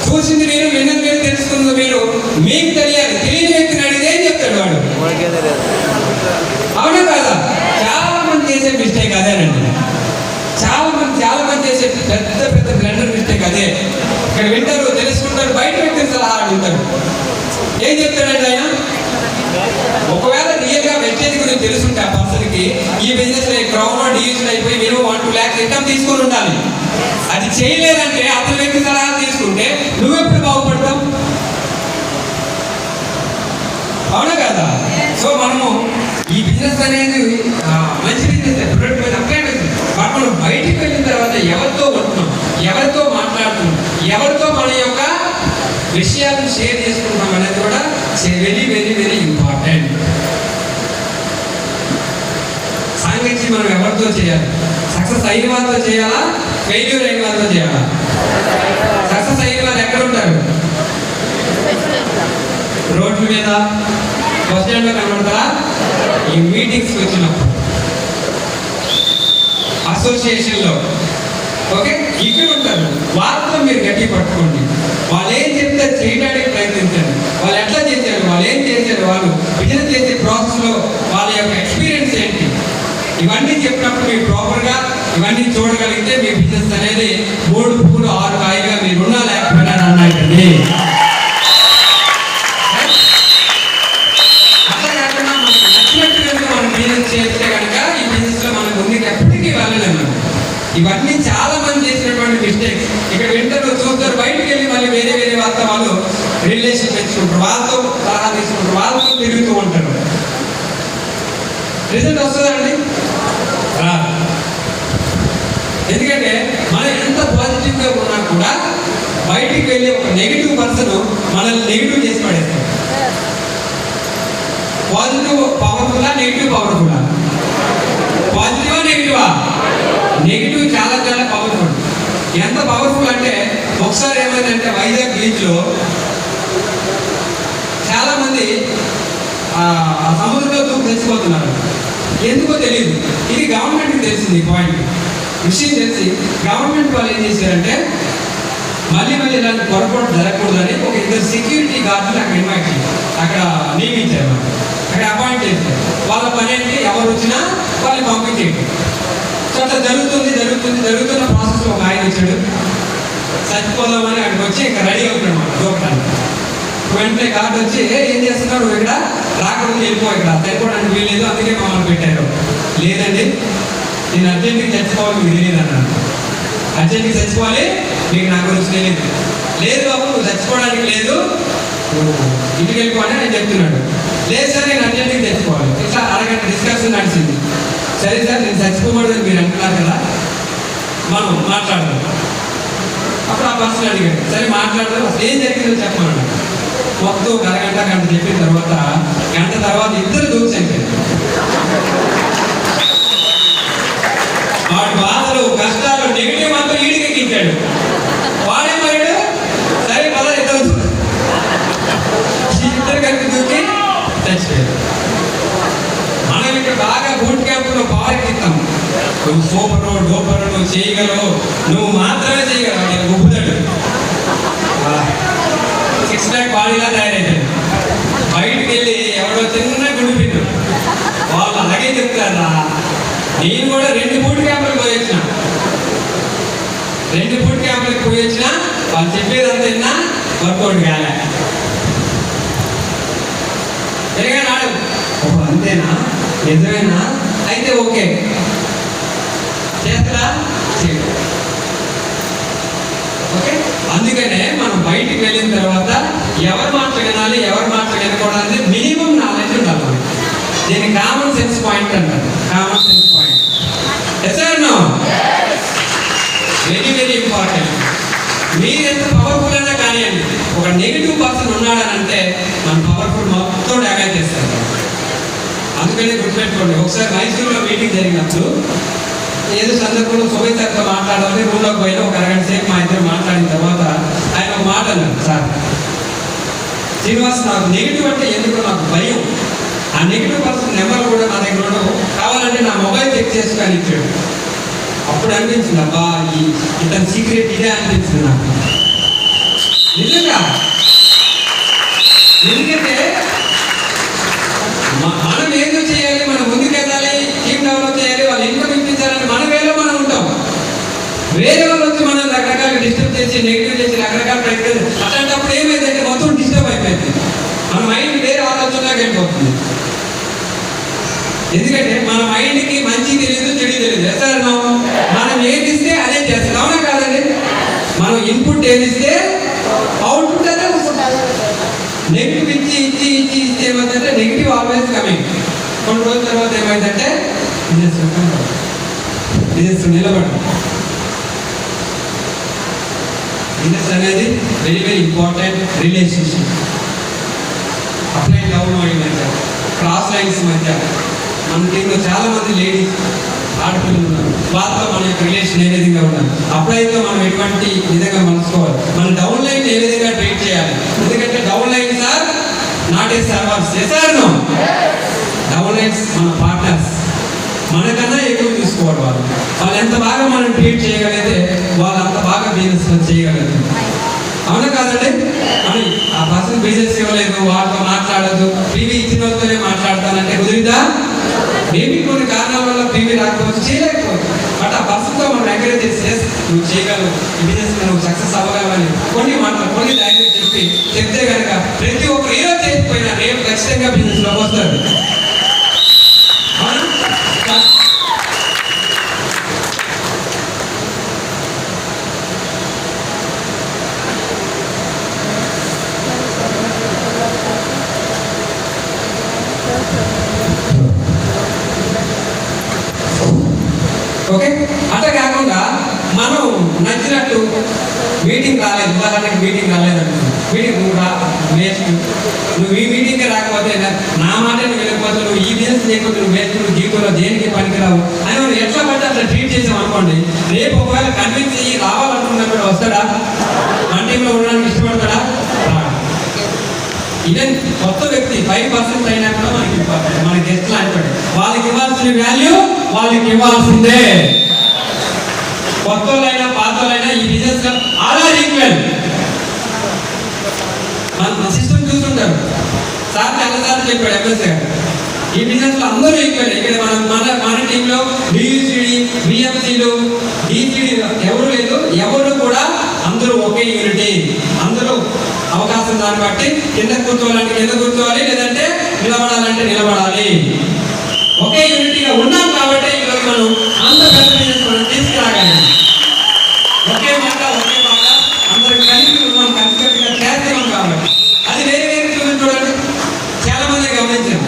చూసింది మీరు, విన్నది మీరు, తెలుసుకుంది మీరు. మీకు తెలియాలి. తెలియని వ్యక్తిని అడిగితే ఏం చెప్తాడు వాడు? అవునా కాదా? చాలా మంది చేసే మిస్టేక్ అదేనండి. చాలా మంది చేసే పెద్ద పెద్ద బ్లండర్ మిస్టేక్ అదే. ఇక్కడ వింటారు, తెలుసుకుంటారు, బయట వ్యక్తిని సలహా అడుగుతారు. ఏం చెప్తాడండి ఆయన? ఒకవేళ రియల్ గా వెస్టేజ్ గురించి తెలుసుంటే ఆ పర్సన్ కి ఈ బిజినెస్ క్రౌన్ డివిజన్ అయిపోయి మినిమం 1-2 lakhs ఇన్కమ్ తీసుకొని ఉండాలి. అది చేయలేదంటే అతని వ్యక్తి సలహా తీసుకుంటే నువ్వెప్పుడు బాగుపడతావు? అవునా కదా? సో మనము ఈ బిజినెస్ అనేది మంచి బిజినెస్ మనం బయటికి వెళ్ళిన తర్వాత ఎవరితో ఉంటున్నాం, ఎవరితో మాట్లాడుతున్నాం, ఎవరితో మన యొక్క విషయాలను షేర్ చేసుకుంటాం అనేది కూడా వెరీ వెరీ వెరీ ఇంపార్టెంట్. సాంగత్యం మనం ఎవరితో చేయాలి? సక్సెస్ అయిన వాళ్ళతో చేయాలా, ఫెయిల్యూర్ అయిన వాళ్ళతో చేయాలా? సక్సెస్ అయిన వాళ్ళు ఎక్కడ ఉంటారు? రోడ్ల మీద, బస్ స్టాండ్ లో కనబడతారా? ఈ మీటింగ్స్కి వచ్చినప్పుడు, అసోసియేషన్ లో, ఓకే ఇక్కడ ఉంటారు. వాళ్ళతో మీరు గట్టి పట్టుకోండి. వాళ్ళు ఏం చెప్తే చేయడానికి ప్రయత్నించండి. వాళ్ళు ఎట్లా చేశారు, వాళ్ళు ఏం చేశారు, వాళ్ళు బిజినెస్ చేసే ప్రాసెస్ లో వాళ్ళ యొక్క ఎక్స్పీరియన్స్ ఏంటి, ఇవన్నీ చెప్పినప్పుడు మీరు ప్రాపర్ గా ఇవన్నీ చూడగలిగితే మీ బిజినెస్ అనేది 3 పూలు 6 కాయగా మీరు ఉన్నా లేకపోయినా అన్నట్టండి. అట్లా కాకుండా మనకి ఇవన్నీ చాలా మంది చేసినటువంటి మిస్టేక్స్. ఇక్కడ వింటారు, చూస్తారు, బయటకు వెళ్ళి మళ్ళీ వేరే వేరే వాళ్ళతో వాళ్ళు రిలేషన్ పెంచుకుంటారు, వాళ్ళతో సలహా తీసుకుంటారు, వాళ్ళతో తిరుగుతూ ఉంటారు. రిజల్ట్ వస్తుందండి? రాదు. ఎందుకంటే మనం ఎంత పాజిటివ్గా ఉన్నా కూడా బయటికి వెళ్ళి ఒక నెగిటివ్ పర్సన్ మనల్ని నెగిటివ్ చేసి పడేస్తాడు. పాజిటివ్ పవర్ఫుల్లా, నెగిటివ్ పవర్ఫుల్లా? పాజిటివా నెగిటివా? నెగిటివ్ చాలా చాలా పవర్ఫుల్. ఎంత పవర్ఫుల్ అంటే ఒకసారి ఏమైందంటే వైజాగ్ బీచ్లో చాలా మంది సముద్రంలో దూకు తెచ్చిపోతున్నారు. ఎందుకో తెలియదు. ఇది గవర్నమెంట్కి తెలిసింది. పాయింట్ విషయం తెలిసి గవర్నమెంట్ వాళ్ళు ఏం చేశారంటే మళ్ళీ ఇలాంటి పొరపాటు జరగకూడదని ఒక ఇద్దరు సెక్యూరిటీ గార్డులు అక్కడ ఇన్వైట్ చేశారు, అక్కడ నియమించారు, అక్కడ అపాయింట్ చేశారు. వాళ్ళ పని ఏంటి, ఎవరు వచ్చినా వాళ్ళని పంపించేయండి. సో అట్లా జరుగుతున్న ప్రాసెస్లో ఒక ఆయన వచ్చాడు, చచ్చిపోదామని అక్కడికి వచ్చి ఇంకా రెడీ అవుతున్నాడు దూకడానికి. వెంటనే గార్డు వచ్చి ఏం చేస్తున్నాడు, ఇక్కడ రాకముందు వెళ్ళిపో, ఇక్కడ చనిపోవడానికి వీల్లేదు, అందుకే మమ్మల్ని పెట్టారు. లేదండి, నేను అర్జెంట్కి చచ్చిపోవాలి, మీకు తెలియదు అన్నాను. అర్జెంట్కి చచ్చిపోవాలి, మీకు నా గురించి తెలియదు. లేదు బాబు, నువ్వు చచ్చిపోవడానికి లేదు, నువ్వు ఇంటికి వెళ్ళిపోని ఆయన చెప్తున్నాడు. లేదు సార్, నేను అర్జెంట్కి చచ్చిపోవాలి. ఇట్లా అరగంట డిస్కషన్ నడిచింది. సరే సార్, నేను చచ్చిపోకూడదని మీరు అంటున్నారు కదా, మనం మాట్లాడదాం. అప్పుడు ఆ పర్సన్ అడిగాడు, సరే మాట్లాడదాం, అసలు ఏం జరిగిందో చెప్పమన్నాడు. మొత్తం ఒక గంట చెప్పిన తర్వాత గంట తర్వాత ఇద్దరు దూకి చనిపోయారు. వాడి బాధలు, కష్టాలు, నెగిటివ్ అంతా ఈడికి ఎక్కించాడు. వాడే మరిడు, సరే పదా ఇద్దరు కలిపి దూకి చచ్చిపోయారు. మనం ఇక్కడ బాగా బూట్ క్యాంపులో పవర్ ఎక్కిస్తాం. నువ్వు సూపరు, డోపరు, నువ్వు చేయగలవు, నువ్వు మాత్రమే చేయగలవు. నేను గుబ్బుతాడు, 6 pack బాడీలా తయారైతాడు. బయటికి వెళ్ళి ఎవడో చిన్న గుడిపిండు, వాళ్ళు అలాగే చెప్తారా. నేను కూడా 2 బూట్ క్యాంపులకు పోయి వచ్చిన, 2 బూట్ క్యాంపులకు పోయి వచ్చిన, వాళ్ళు చెప్పేదంతా విన్నా వర్కౌట్ కాలే. నాడు అంతేనా, నిజమేనా, అయితే ఓకే చేస్తారా, ఓకే. అందుకనే మనం బయటికి వెళ్ళిన తర్వాత ఎవరి మాట వినాలి, ఎవరి మాట వినకూడదు మినిమం నాలెడ్జ్ ఉండాలి మనకి. దీన్ని కామన్ సెన్స్ పాయింట్ అంటారు. Common sense point very very important. మీరు ఎంత పవర్ఫుల్ అయినా కానివ్వండి, ఒక నెగిటివ్ పర్సన్ ఉన్నాడనంటే మన పవర్ఫుల్ మొత్తం డ్యామేజ్ చేస్తారు. అందుకనే గుర్తుపెట్టుకోండి. ఒకసారి మైసూరులో మీటింగ్ జరిగినప్పుడు ఏదో సందర్భంలో సుభయ్ సార్తో మాట్లాడాలని రూమ్లోకి పోయినా ఒక అరగంట సేపు మా ఇద్దరు మాట్లాడిన తర్వాత ఆయన ఒక మాట అన్నారు, సార్ శ్రీనివాస్, నాకు నెగిటివ్ అంటే ఎందుకో నాకు భయం. ఆ నెగిటివ్ పర్సన్ నెంబర్ కూడా నా దగ్గర ఉండవు, కావాలంటే నా మొబైల్ చెక్ చేసుకొని ఇచ్చాడు. అప్పుడు అనిపించింది, అబ్బా ఇతని సీక్రెట్ ఇదే అనిపించింది నాకు నిజంగా. ఎందుకంటే మనం ఏదో చేయాలి, మనం ముందుకెళ్ళాలి, టీం డెవలప్ చేయాలి, వాళ్ళు ఇన్కమ్ ఇప్పించాలని మన వేలో మనం ఉంటాం. వేరే వాళ్ళు వచ్చి మనం రకరకాల డిస్టర్బ్ చేసి, నెగిటివ్ చేసి, రకరకాల ప్రయత్నం. అట్లాంటప్పుడు ఏమైందంటే మొత్తం డిస్టర్బ్ అయిపోయింది, మన మైండ్ వేరే ఆలోచనలోకి వెళ్ళిపోతుంది. ఎందుకంటే మన మైండ్కి మంచి తెలియదు, చెడు తెలియదు. ఎస్ఆర్ మనం ఏది ఇస్తే అదే చేస్తాం, అవునా కాదండి? మనం ఇన్పుట్ ఏది ఇస్తే అవుట్పుట్ అదే వస్తుంది. నెగిటివ్ ఇచ్చి ఏమైందంటే నెగిటివ్ ఆల్వేస్ కమింగ్. కొన్ని రోజుల తర్వాత ఏమైందంటే బిజినెస్ నిలబడు. బిజినెస్ అనేది very very important. Relationship apply down అయిందంటే క్రాస్ లైన్స్ మధ్య మన టీంలో చాలా మంది లేడీస్ ఆడపిల్లలు ఉన్నారు. వాళ్ళతో మన యొక్క రిలేషన్ ఏ విధంగా ఉండాలి, అప్లైతో మనం ఎటువంటి విధంగా మనసుకోవాలి, మన డౌన్ లైన్ ఏ విధంగా ట్రీట్ చేయాలి. ఎందుకంటే down lines are not a servers. ఎస్ఆర్ డౌన్ లైన్స్ మన పార్ట్నర్స్, మనకన్నా ఎక్కువ చూసుకోవాలి. వాళ్ళు ఎంత బాగా మనం ట్రీట్ చేయగలిగితే వాళ్ళు అంత బాగా బిజినెస్ చేయగలుగుతారు, అవునా కాదండి? అని ఆ పర్సన్ బిజినెస్ ఇవ్వలేదు, వాళ్ళతో మాట్లాడదు, పీవీ ఇచ్చిన వాళ్ళతోనే మాట్లాడతానంటే కుదిరిద్దా? మేబీ కొన్ని కారణాల వల్ల పీవీ రాకపోవచ్చు, చేయలేకపోవచ్చు. బట్ ఆ పర్సన్తో మనం ఎంకరేజ్ చేసి నువ్వు చేయగలవు, ఈ బిజినెస్ నువ్వు సక్సెస్ అవ్వగలవని కొన్ని మాటలు, కొన్ని డైరెక్ట్ చెప్తే కనుక ప్రతి ఒక్కరు ఏదో చేసిపోయినా రేపు ఖచ్చితంగా బిజినెస్లోకి వస్తారు. ఓకే, అట్లా కాకుండా మనం నచ్చినట్టు మీటింగ్ రాలేదు, ఉదాహరణకి మీటింగ్ రాలేదండి, మీటింగ్ నువ్వు రా వేస్ట్, నువ్వు ఈ మీటింగ్కి రాకపోతే నా మాట నువ్వు వెళ్ళకపోతే నువ్వు ఈ బిజినెస్ చేయకపోతే నువ్వు వేస్ట్, నువ్వు జీవితంలో దేనికి పనికిరావు అని మనం ఎట్లా పడితే అట్లా ట్రీట్ చేసాం అనుకోండి, రేపు ఒకవేళ కన్విన్స్ అయ్యి రావాలనుకున్నప్పుడు వస్తాడా? మన టీంలో ఉండడానికి ఇష్టపడతాడా? ఈవెన్ కొత్త వ్యక్తి 5% అయినా కూడా మనకి ఇంపార్టెంట్, మన గెస్ట్ లాంటి వాళ్ళకి ఇవ్వాల్సిన వాల్యూ వాళ్ళకి ఇవ్వాల్సిందే. కొత్త వాళ్ళైనా పాత వాళ్ళైనా ఈ బిజినెస్ లో ఆల్ ఈక్వల్. మన సిస్టమ్ చూస్తుంటారు, సార్ చాలాసార్లు చెప్పాడు ఎంఎస్ గారు, ఈ బిజినెస్ లో అందరూ ఈక్వల్. ఇక్కడ మన టీంలో డియూసిడి, బిఎంసీలు, డిసిడి ఎవరు లేదు, ఎవరు కూడా అందరూ ఒకే యూనిటీ. అందరూ అవకాశం దాన్ని బట్టి కింద కూర్చోవాలంటే కింద కూర్చోవాలి, లేదంటే నిలబడాలంటే నిలబడాలి. ఒకే యూనిటీగా ఉన్నాం కాబట్టి ఈరోజు మనం అంత పెద్ద బిజినెస్ మనం తీసుకురాగలం. ఒకే మాట అందరూ కలిసి ఉన్నాం, కలిసికట్టుగా చేస్తున్నాం కాబట్టి. అది వేరే వేరే చూడండి, చాలా మంది గమనించారు,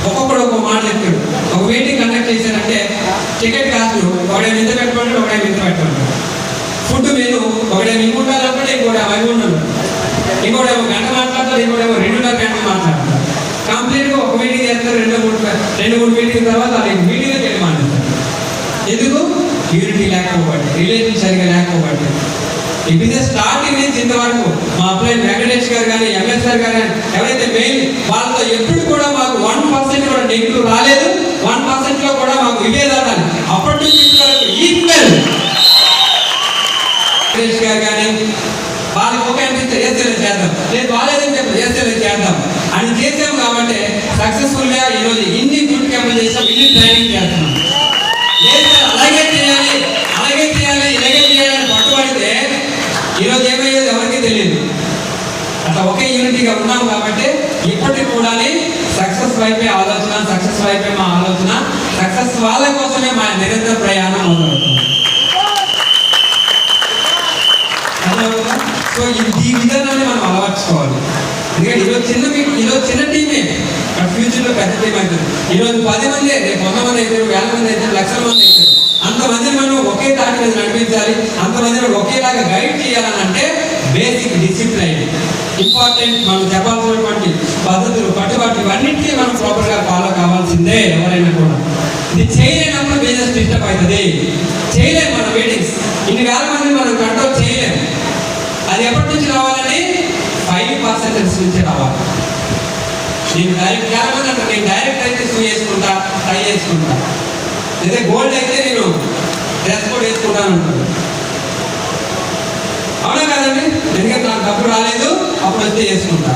ఒక్కొక్కడు ఒక్కొక్క మాట చెప్పాడు. ఒక మీటింగ్ కండక్ట్ చేశారంటే టికెట్ కాస్ట్ ఒకడే ఇంత పెట్టుకోండి, ఒకడే ఇంత పెట్టుకోండి. ఫుడ్ మెను ఒకడే ఇంకుంటారంటే ఇంకోటి అవి ఉన్నాడు, ఇంకోటేమో గంట మాట్లాడతారు, ఇంకోటేమో 2.5 గంటలు మాట్లాడతారు. కంప్లీట్గా ఒక మీటింగ్ చేస్తారు, 2-3 మీటింగ్ తర్వాత అది మీటింగ్కి వెళ్ళి మాట్లాడతారు. ఎందుకు? యూనిటీ లేకపోబట్టి, రిలేషన్ సరిగా లేకపోబట్టి. ఈ బిజినెస్ స్టార్టింగ్ నుంచి ఇంతవరకు మా అప్లైన్ వెంకటేష్ గారు కానీ, ఎంఎస్ గారు కానీ ఎవరైతే మెయిన్ వాళ్ళతో ఎప్పుడు కూడా మాకు 1% కూడా నెగిటివ్ రాలేదు, 1% లో కూడా మాకు విభేదాలు. అప్పటి నుంచి ఇంతవరకు ఈక్వల్. వెంకటేష్ గారు కానీ వాళ్ళకి ఒక అనిపిస్తే ఏసీలో చేద్దాం, లేదు బాగాలేదని చెప్పి ఏసీలో చేద్దాం అని చేసాం కాబట్టి సక్సెస్ఫుల్ గా ఈరోజు ఇన్ని గుడ్ క్యాంపులు చేసాం, ఇన్ని ట్రైనింగ్ చేస్తున్నాం. లేదు సార్ అలాగే చేయాలి, అలాగే చేయాలి, ఇలాగే చేయాలని పట్టుబడితే ఈరోజు ఏమయ్యేది ఎవరికి తెలియదు. అట్లా ఒకే యూనిటీగా ఉన్నాం కాబట్టి ఇప్పటికి కూడా సక్సెస్ వైపే ఆలోచన, సక్సెస్ వైపే మా ఆలోచన, సక్సెస్ వాళ్ళ కోసమే మా నిరంతర ప్రయాణం మొదలవుతుంది. సో ఈ విధానాన్ని మనం అలవర్చుకోవాలి. ఎందుకంటే ఈరోజు చిన్న టీమే, ఫ్యూచర్లో పెద్ద టీం అవుతుంది. ఈరోజు 10 మంది అయితే, 100 మంది అయితే, 1000 మంది అయితే, లక్షల మంది అయితే, అంతమందిని మనం ఒకే తాటి మీద నడిపించాలి, అంతమందిని ఒకేలాగా గైడ్ చేయాలని అంటే బేసిక్ డిసిప్లైన్ ఇంపార్టెంట్. మనం చెప్పాల్సినటువంటి పద్ధతులు, కట్టుబాట్లు ఇవన్నింటినీ మనం ప్రాపర్గా ఫాలో కావాల్సిందే ఎవరైనా కూడా. ఇది చేయలేనప్పుడు బిజినెస్ డిస్టర్బ్ అవుతుంది. చేయలేము మన మీటింగ్స్, ఇన్ని వేల మంది మనం కంట్రోల్ చేయలేము. అది ఎప్పటి నుంచి రావాలని 5% నుంచి రావాలి. నేను డైరెక్ట్ చాలా మంది అంటారు, నేను డైరెక్ట్ అయితే షూ వేసుకుంటా, టై వేసుకుంటా, లేదా గోల్డ్ అయితే నేను డ్రెస్ కోడ్ వేసుకుంటాను అంటారు. అవునా కాదండి? ఎందుకంటే నాకు డబ్బు రాలేదు, అప్పుడు వస్తే వేసుకుంటా.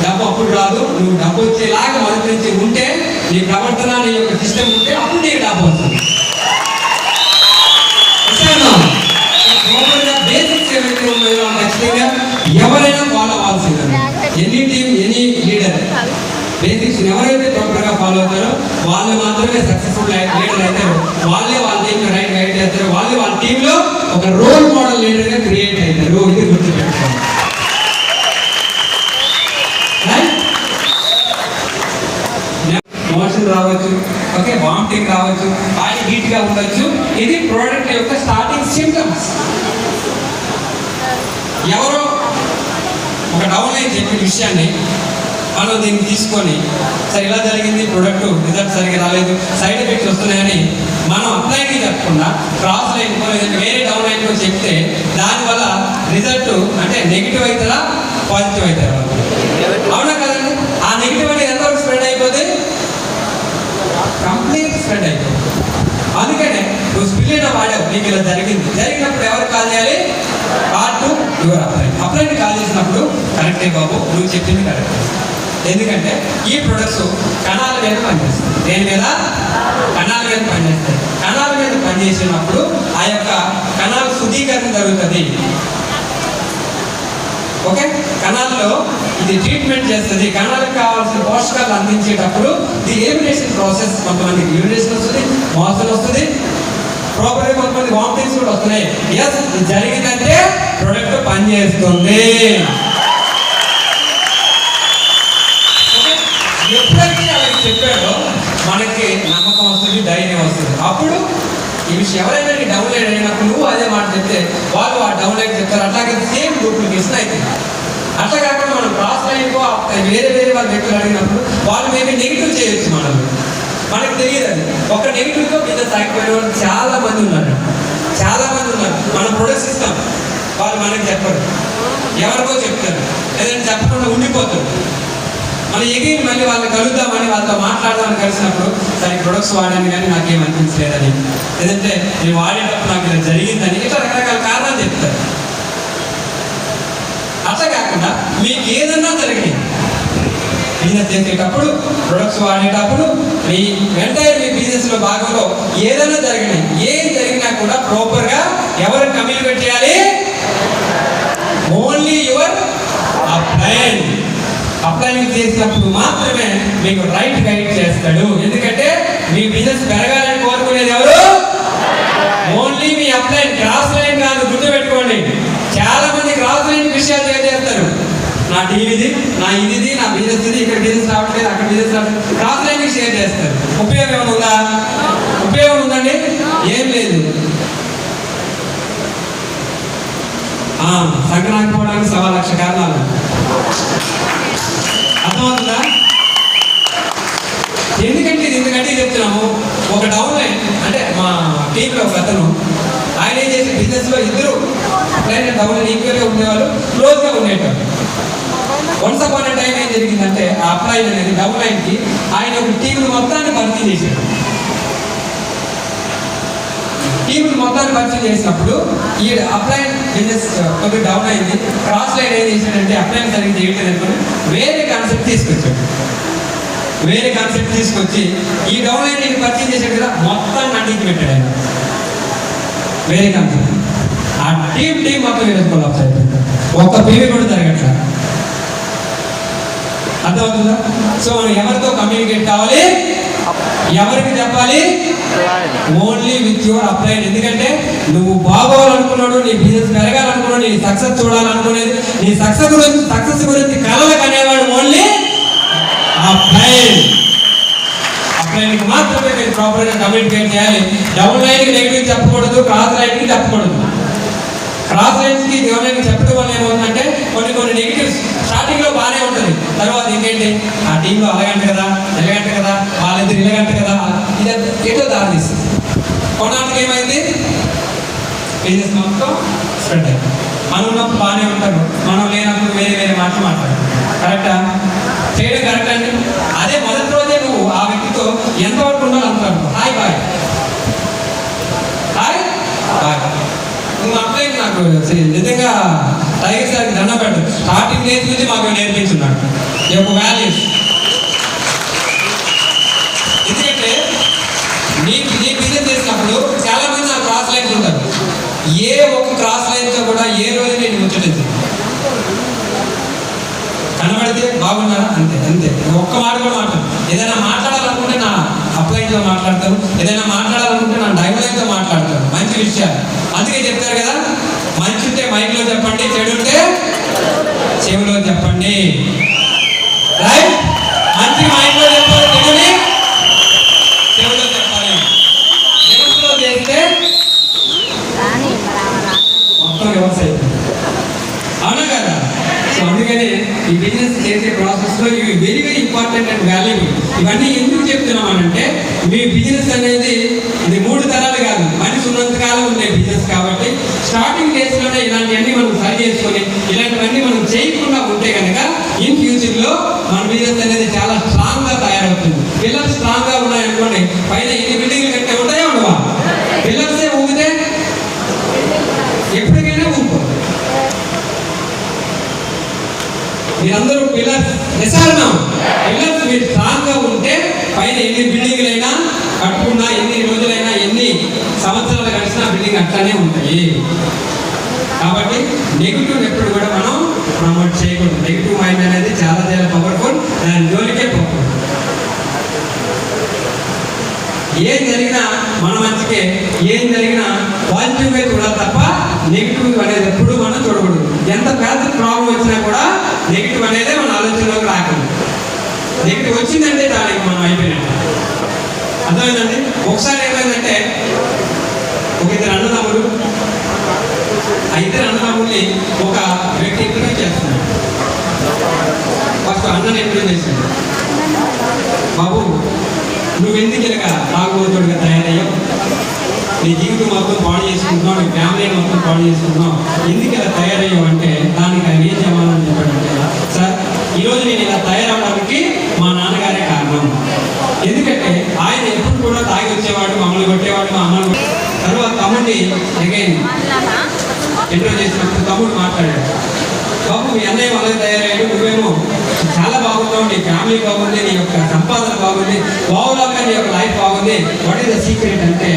డబ్బు అప్పుడు రాదు, నువ్వు డబ్బు వచ్చేలాగా మొదటి నుంచి ఉంటే, నీ ప్రవర్తన, నీ యొక్క సిస్టమ్ ఉంటే అప్పుడు నీకు డబ్బు వస్తుంది. బేసిక్స్ ఏవైతే ఉన్నాయో ఖచ్చితంగా ఎవరైనా ఫాలో అవ్వాల్సిందే. Any team, any leader basics ఎవరైతే ప్రాపర్గా ఫాలో అవుతారో వాళ్ళు మాత్రమే సక్సెస్ఫుల్ లీడర్ అవుతారు. వాళ్ళే వాళ్ళ టీంని రైట్ గైడ్ చేస్తారు. వాళ్ళే వాళ్ళ టీంలో ఒక రోల్ మోడల్ లీడర్గా క్రియేట్ అవుతారు. ఇది గుర్తుపెట్టుకోండి. మోషన్ రావచ్చు, ఓకే, వామిటింగ్ రావచ్చు, బాడీ హీట్ గా ఉండొచ్చు. ఇది ప్రోడక్ట్ యొక్క స్టార్టింగ్ సింప్టమ్స్. ఎవరో ఒక డౌన్ అయి చెప్పిన విషయాన్ని మనం దీన్ని తీసుకొని సరే ఇలా జరిగింది, ప్రొడక్ట్ రిజల్ట్ సరిగ్గా రాలేదు, సైడ్ ఎఫెక్ట్స్ వస్తున్నాయని మనం అప్లైని చెప్పకుండా క్రాస్ లైన్ వేరే డౌన్ లైన్ చెప్తే దానివల్ల రిజల్ట్ అంటే నెగిటివ్ అవుతారా, పాజిటివ్ అవుతారా? అవునా కదండి? ఆ నెగిటివ్ అనేది ఎంతవరకు స్ప్రెడ్ అయిపోతే కంప్లీట్ స్ప్రెడ్ అయిపోతుంది. అందుకనే నువ్వు స్పిల్లేట వాడావు, నీకు ఇలా జరిగినప్పుడు ఎవరు కాల్ చేయాలి? పార్ట్ యువర్ అప్లైని కాల్ చేసినప్పుడు కరెక్టే బాబు, నువ్వు చెప్పింది కరెక్ట్. ఎందుకంటే ఈ ప్రొడక్ట్స్ కణాల మీద పనిచేస్తాయి. దేని మీద? కణాల మీద పనిచేస్తాయి. కణాల మీద పనిచేసినప్పుడు ఆ యొక్క కణాల శుద్ధీకరణ జరుగుతుంది. ఓకే, కణాల్లో ఇది ట్రీట్మెంట్ చేస్తుంది. కణాలకు కావాల్సిన పోషకాలు అందించేటప్పుడు ఇది ఎలిమినేషన్ ప్రాసెస్. కొంతమందికి యూరినేషన్ వస్తుంది, మోషన్ వస్తుంది, ప్రాపర్గా కొంతమంది వామిటింగ్స్ కూడా వస్తున్నాయి. ఎస్, జరిగిందంటే ప్రొడక్ట్ పనిచేస్తుంది. ఎప్పుడైతే అలాగే చెప్పాడు మనకి నమ్మకం వస్తుంది, ధైర్యం వస్తుంది. అప్పుడు ఈ విషయం ఎవరైనా డౌన్లోడ్ అయినప్పుడు నువ్వు అదే మాట చెప్తే వాళ్ళు ఆ డౌన్లోడ్ చెప్తారు. అట్లాగే సేమ్ డూప్లికేషన్ అవుతుంది. అట్లా కాకుండా మనం క్రాస్ లైన్కో వేరే వేరే వాళ్ళ వ్యక్తులు అడిగినప్పుడు వాళ్ళు మేబీ నెగిటివ్ చేయొచ్చు. మనకు తెలియదు. అది ఒక నెగిటివ్తో బిజినెస్ ఆగిపోయిన వాళ్ళు చాలా మంది ఉన్నారు. మనం ప్రొడక్ట్స్ ఇస్తాం, వాళ్ళు మనకి చెప్పరు, ఎవరికో చెప్తారు, లేదంటే చెప్పకుండా ఉండిపోతారు. మనం ఎగిరి మళ్ళీ వాళ్ళని కలుద్దామని వాళ్ళతో మాట్లాడదామని కలిసినప్పుడు దాని ప్రొడక్ట్స్ వాడాను కానీ నాకేం అనిపించలేదని, లేదంటే నేను వాడేటప్పుడు నాకు ఇలా జరిగిందని, ఇట్లా రకరకాల కారణాలు చెప్తారు. అట్లా కాకుండా మీకు ఏదన్నా జరిగింది బిజినెస్ చేసేటప్పుడు, ప్రొడక్ట్స్ వాడేటప్పుడు, మీ ఎంటైర్ మీ బిజినెస్లో భాగంలో ఏదైనా జరిగినాయి, ఏం జరిగినా కూడా ప్రాపర్గా ఎవరు కమ్యూనికేట్ చేయాలి? ఓన్లీ యువర్ అప్లైనింగ్ చేసినప్పుడు మాత్రమే మీకు రైట్ గైడ్ చేస్తాడు. ఎందుకంటే మీ బిజినెస్ పెరగాలని కోరుకునేది ఎవరు? ఓన్లీ మీ అప్లైన్. క్రాస్ లైన్ కాదు, గుర్తుపెట్టుకోండి. చాలా మంది క్రాస్ లైన్ విషయాలు చేస్తారు. నా టీవీ ఇది, నా ఇది, నా బిజినెస్ ఇది, ఇక్కడ బిజినెస్ రావట్లేదు, అక్కడ బిజినెస్ రావట్లేదు, క్రాస్ లైన్ షేర్ చేస్తారు. ఉపయోగం ఏమైనా ఉందా? ఉపయోగం ఉందండి? ఏం లేదు. సంక్రాంతి పోవడానికి 1,00,000 కారణాలు. అర్థమవుతుందా? ఎందుకంటే చెప్తున్నాము. ఒక డౌన్ లైన్ అంటే మా టీంలో ఒక అతను, ఆయన ఏం చేసి బిజినెస్లో ఇద్దరు లైన్ డౌన్ లైన్ ఈక్వల్గా ఉండేవాళ్ళు, క్లోజ్గా ఉండేవాళ్ళు. వన్స్ అపాన్ టైం ఏం జరిగిందంటే ఆ అప్లైన్ అనేది డౌన్ లైన్కి ఆయన ఒక టీంను మొత్తాన్ని పరిచయం చేశాడు. టీంను మొత్తాన్ని పరిచయం చేసినప్పుడు ఈ అప్లైన్ బిజినెస్ కొద్దిగా డౌన్ అయింది. క్రాస్ లైన్ ఏం చేశాడంటే అప్లైన్ సరిగ్గా చేయట్లేదు అనుకుని వేరే కాన్సెప్ట్ తీసుకొచ్చి ఈ డౌన్ లైన్ నేను పరిచయం చేశాడు కదా, మొత్తాన్ని అంటించి పెట్టాడు ఆయన. వేరే కాన్సెప్ట్. ఆ టీం మొత్తం వేరే కొలాప్స్ అయిపోయింది. ఒక్క పీవీ కూడా జరగట్లా. అర్థమవుతుందా? సో మనం ఎవరితో కమ్యూనికేట్ కావాలి? ఎవరికి చెప్పాలి? Only with your upline. ఎందుకంటే నువ్వు బాగోవాలనుకున్నాడు, నీ బిజినెస్ పెరగాలనుకున్నాడు, నీ సక్సెస్ చూడాలనుకునేది, నీ సక్సెస్ గురించి కలలు కనేవాడు ఓన్లీ అప్లైన్. అప్లైన్కి మాత్రమే మీరు ప్రాపర్గా కమ్యూనికేట్ చేయాలి. డౌన్ లైన్కి నెగిటివ్ చెప్పకూడదు, క్రాస్ లైన్కి చెప్పకూడదు. క్రాస్ లైన్స్కి డౌన్ లైన్కి చెప్పడం వల్ల ఏమవుతుందంటే కొన్ని నెగిటివ్స్ స్టార్టింగ్లో బాగానే ఉంటుంది, తర్వాత ఇంకేంటి ఆ టీంలో అలాగంట కదా, ఇలాగంట కదా, వాళ్ళిద్దరు ఇలాగంట కదా, ఇది ఏటో దారి తీస్తుంది. కొన్నాళ్ళకి ఏమైంది? బిజినెస్ మొత్తం స్ప్రెడ్ అయింది. మనం ఉన్నప్పుడు బాగానే ఉంటారు, మనం లేనప్పుడు వేరే వేరే మాట్లాడతారు. కరెక్టా? చేయడం కరెక్ట్ అండి. అదే మొదటి రోజే నువ్వు ఆ వ్యక్తితో ఎంతవరకు ఉండాలి అంటారు. హాయ్ బాయ్ నువ్వు అప్లై నాకు నిజంగా టైగర్ సార్కి దండం పెట్టదు. స్టార్టింగ్ డేస్ నుంచి మాకు నేర్పించున్నాడు ఈ యొక్క వాల్యూస్. ఎందుకంటే నీ బిజినెస్ చేసినప్పుడు చాలా మంది నా క్రాస్ లైన్స్ ఉంటారు. ఏ ఒక్క క్రాస్ లైన్తో కూడా ఏ రోజు నేను ముచ్చలేదు. కనబడితే బాగున్నారా అంతే. ఒక్క మాట కూడా మాట్లాడు. ఏదైనా మాట్లాడాలనుకుంటే నా అప్లైన్తో మాట్లాడతారు, ఏదైనా మాట్లాడాలనుకుంటే నా డైలైన్తో మాట్లాడతారు. మంచి విషయాలు అందుకే చెప్తారు కదా, మంచి ఉంటే మైక్లో చెప్పండి, చెడు ఉంటే చెవిలో చెప్పండి. రైట్? మంచి మైక్లో చెప్పాలి, చెడుని చెవిలో చెప్పాలి. చెవిలో చేస్తే మొత్తం రివర్స్ అయిపోయింది. అవునా కదా? సో అందుకని ఈ బిజినెస్ చేసే ప్రాసెస్లో ఇవి very very important and valuable. ఇవన్నీ ఎందుకు చెప్తున్నామనంటే మీ బిజినెస్ అనేది ఇది 3 తరాలు కాదు, మనిషి ఉన్నంతకాలం ఉండే బిజినెస్ కాబట్టి స్టార్టింగ్ డేస్లోనే ఇలాంటివన్నీ మనం సరి చేసుకొని ఇలాంటివన్నీ మనం చేయకుండా ఉంటే కనుక ఇన్ ఫ్యూచర్లో మన బిజినెస్ అనేది చాలా స్ట్రాంగ్గా తయారవుతుంది. పిల్లర్స్ స్ట్రాంగ్గా ఉన్నాయనుకోండి, పైన ఎన్ని బిల్డింగ్లు కట్టే ఉంటాయో ఉండవా? పిల్లర్సే ఊగితే ఎప్పటికైనా ఊగిపోతుంది. మీరందరూ పిల్లర్స్ మీరు స్ట్రాంగ్ గా ఉంటే పైన ఎన్ని బిల్డింగ్లైనా కట్టుకున్నా, ఎన్ని రోజులైనా, ఎన్ని సంవత్సరాలు కలిసినా బిల్డింగ్ అట్లానే ఉంటాయి. కాబట్టి నెగిటివ్ ఎప్పుడు కూడా మనం ప్రమోట్ చేయకూడదు. నెగిటివ్ మైండ్ అనేది చాలా చాలా పవర్ఫుల్. దాని జోలికే పోకూడదు. ఏం జరిగినా మన మంచికే, ఏం జరిగినా పాజిటివ్గా చూడాలి తప్ప నెగిటివ్ అనేది ఎప్పుడు మనం చూడకూడదు. ఎంత పెద్ద ప్రాబ్లం వచ్చినా కూడా నెగిటివ్ అనేది మన ఆలోచనలోకి రాకూడదు. నెగిటివ్ వచ్చిందంటే దానికి మనం అయిపోయినట్టు. అర్థమైందండి. ఒకసారి ఏమైందంటే ఒక ఇద్దరు అన్నదమ్ములు, ఆ ఇద్దరు అన్నదమ్ముల్ని ఒక వ్యక్తి ఇంట్రడ్యూస్ చేస్తున్నాడు. ఫస్ట్ అన్నని ఇంట్రడ్యూస్ చేశాడు. బాబు, నువ్వెందుకు ఇలాగా తాగుబోతుడిగా తయారయ్యావు? నీ జీవితం మొత్తం పాడు చేసుకుంటున్నావు, నీ ఫ్యామిలీ మొత్తం పాడు చేసుకుంటున్నావు, ఎందుకు ఇలా తయారయ్యావు అంటే దానికి ఆయన ఏం చెప్పాలని చెప్పాడంటే, సార్ ఈరోజు నేను ఇలా తయారవడానికి మా నాన్నగారే కారణం. ఎందుకంటే ఆయన ఎప్పుడు కూడా తాగి వచ్చేవాడు, మమ్మల్ని కొట్టేవాడు, మా అమ్మని. తర్వాత తమ్ముడిని అగైన్ ఇంటర్వ్యూ చేసినప్పుడు తమ్ముడు మాట్లాడాడు, బాబు మీ అన్నయ్య వల్ల తయారయ్యాడు, నువ్వేమో చాలా బాగున్నావు, నీ ఫ్యామిలీ బాగుంది, నీ యొక్క సంపాదన బాగుంది, ఓవరాల్గా నీ యొక్క లైఫ్ బాగుంది, వాట్ ఈస్ ద సీక్రెట్ అంటే,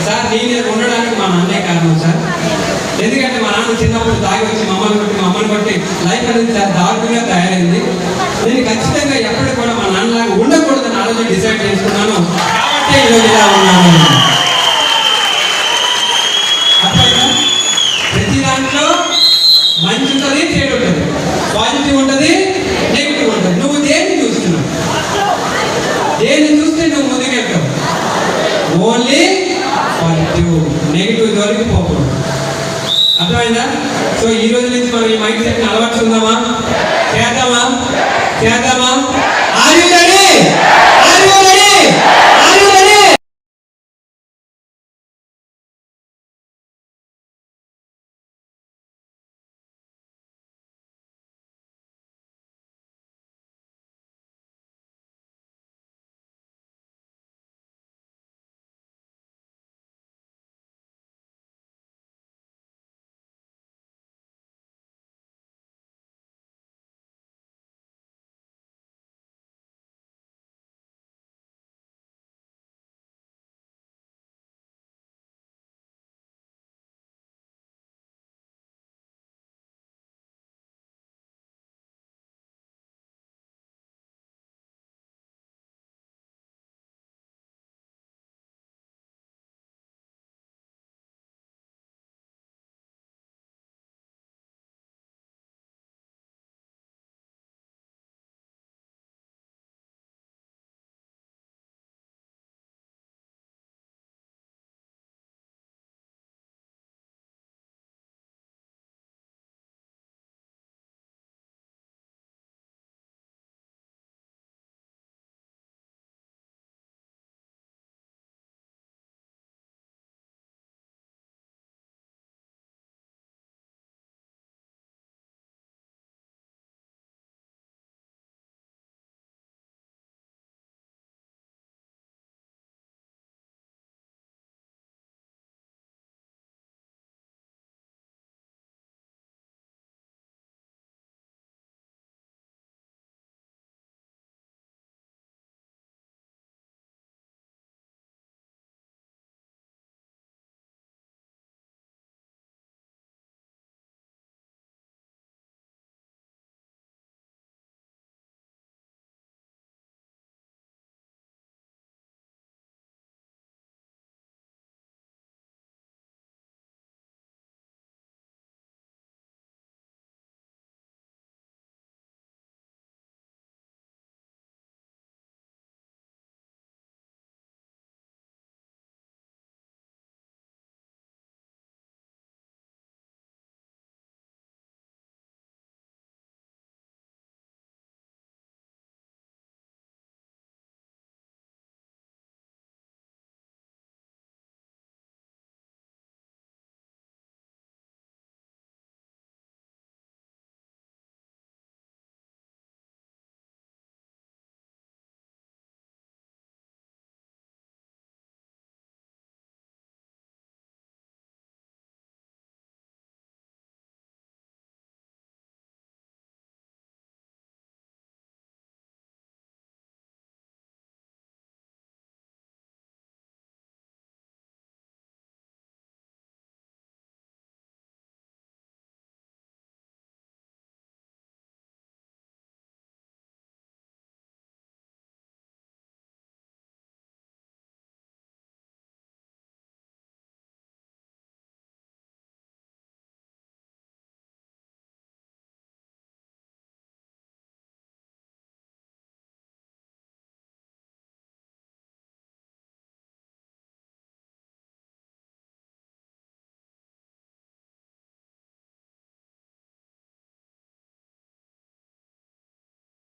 సార్ నేను ఉండడానికి మా నాన్నే కారణం సార్. ఎందుకంటే మా నాన్న చిన్నప్పుడు తాగి వచ్చి మమ్మల్ని బట్టి లైఫ్ అనేది చాలా దారుణంగా తయారైంది. నేను ఖచ్చితంగా ఎప్పటికి కూడా మా నాన్నలాగా ఉండకూడదని ఆలోచన డిసైడ్ చేసుకున్నాను, కాబట్టి ఈరోజు ఇలా ఉన్నాను. అట్లా ప్రతి దాంట్లో మంచి ఉంటుంది, చెడు ఉంటుంది, పాజిటివ్ ఉంటుంది, నెగిటివ్ ఉంటుంది. నువ్వు దేన్ని చూస్తున్నావు? దేన్ని చూస్తే నువ్వు ముందుకెళ్తావు. ఓన్లీ పాజిటివ్, నెగిటివ్ వరకు పోకూడదు. అర్థమైందా? సో ఈ రోజు నుంచి మనం ఈ మైండ్ సెట్ ని అలవర్చుకుందామా? చేద్దామా? Are you ready?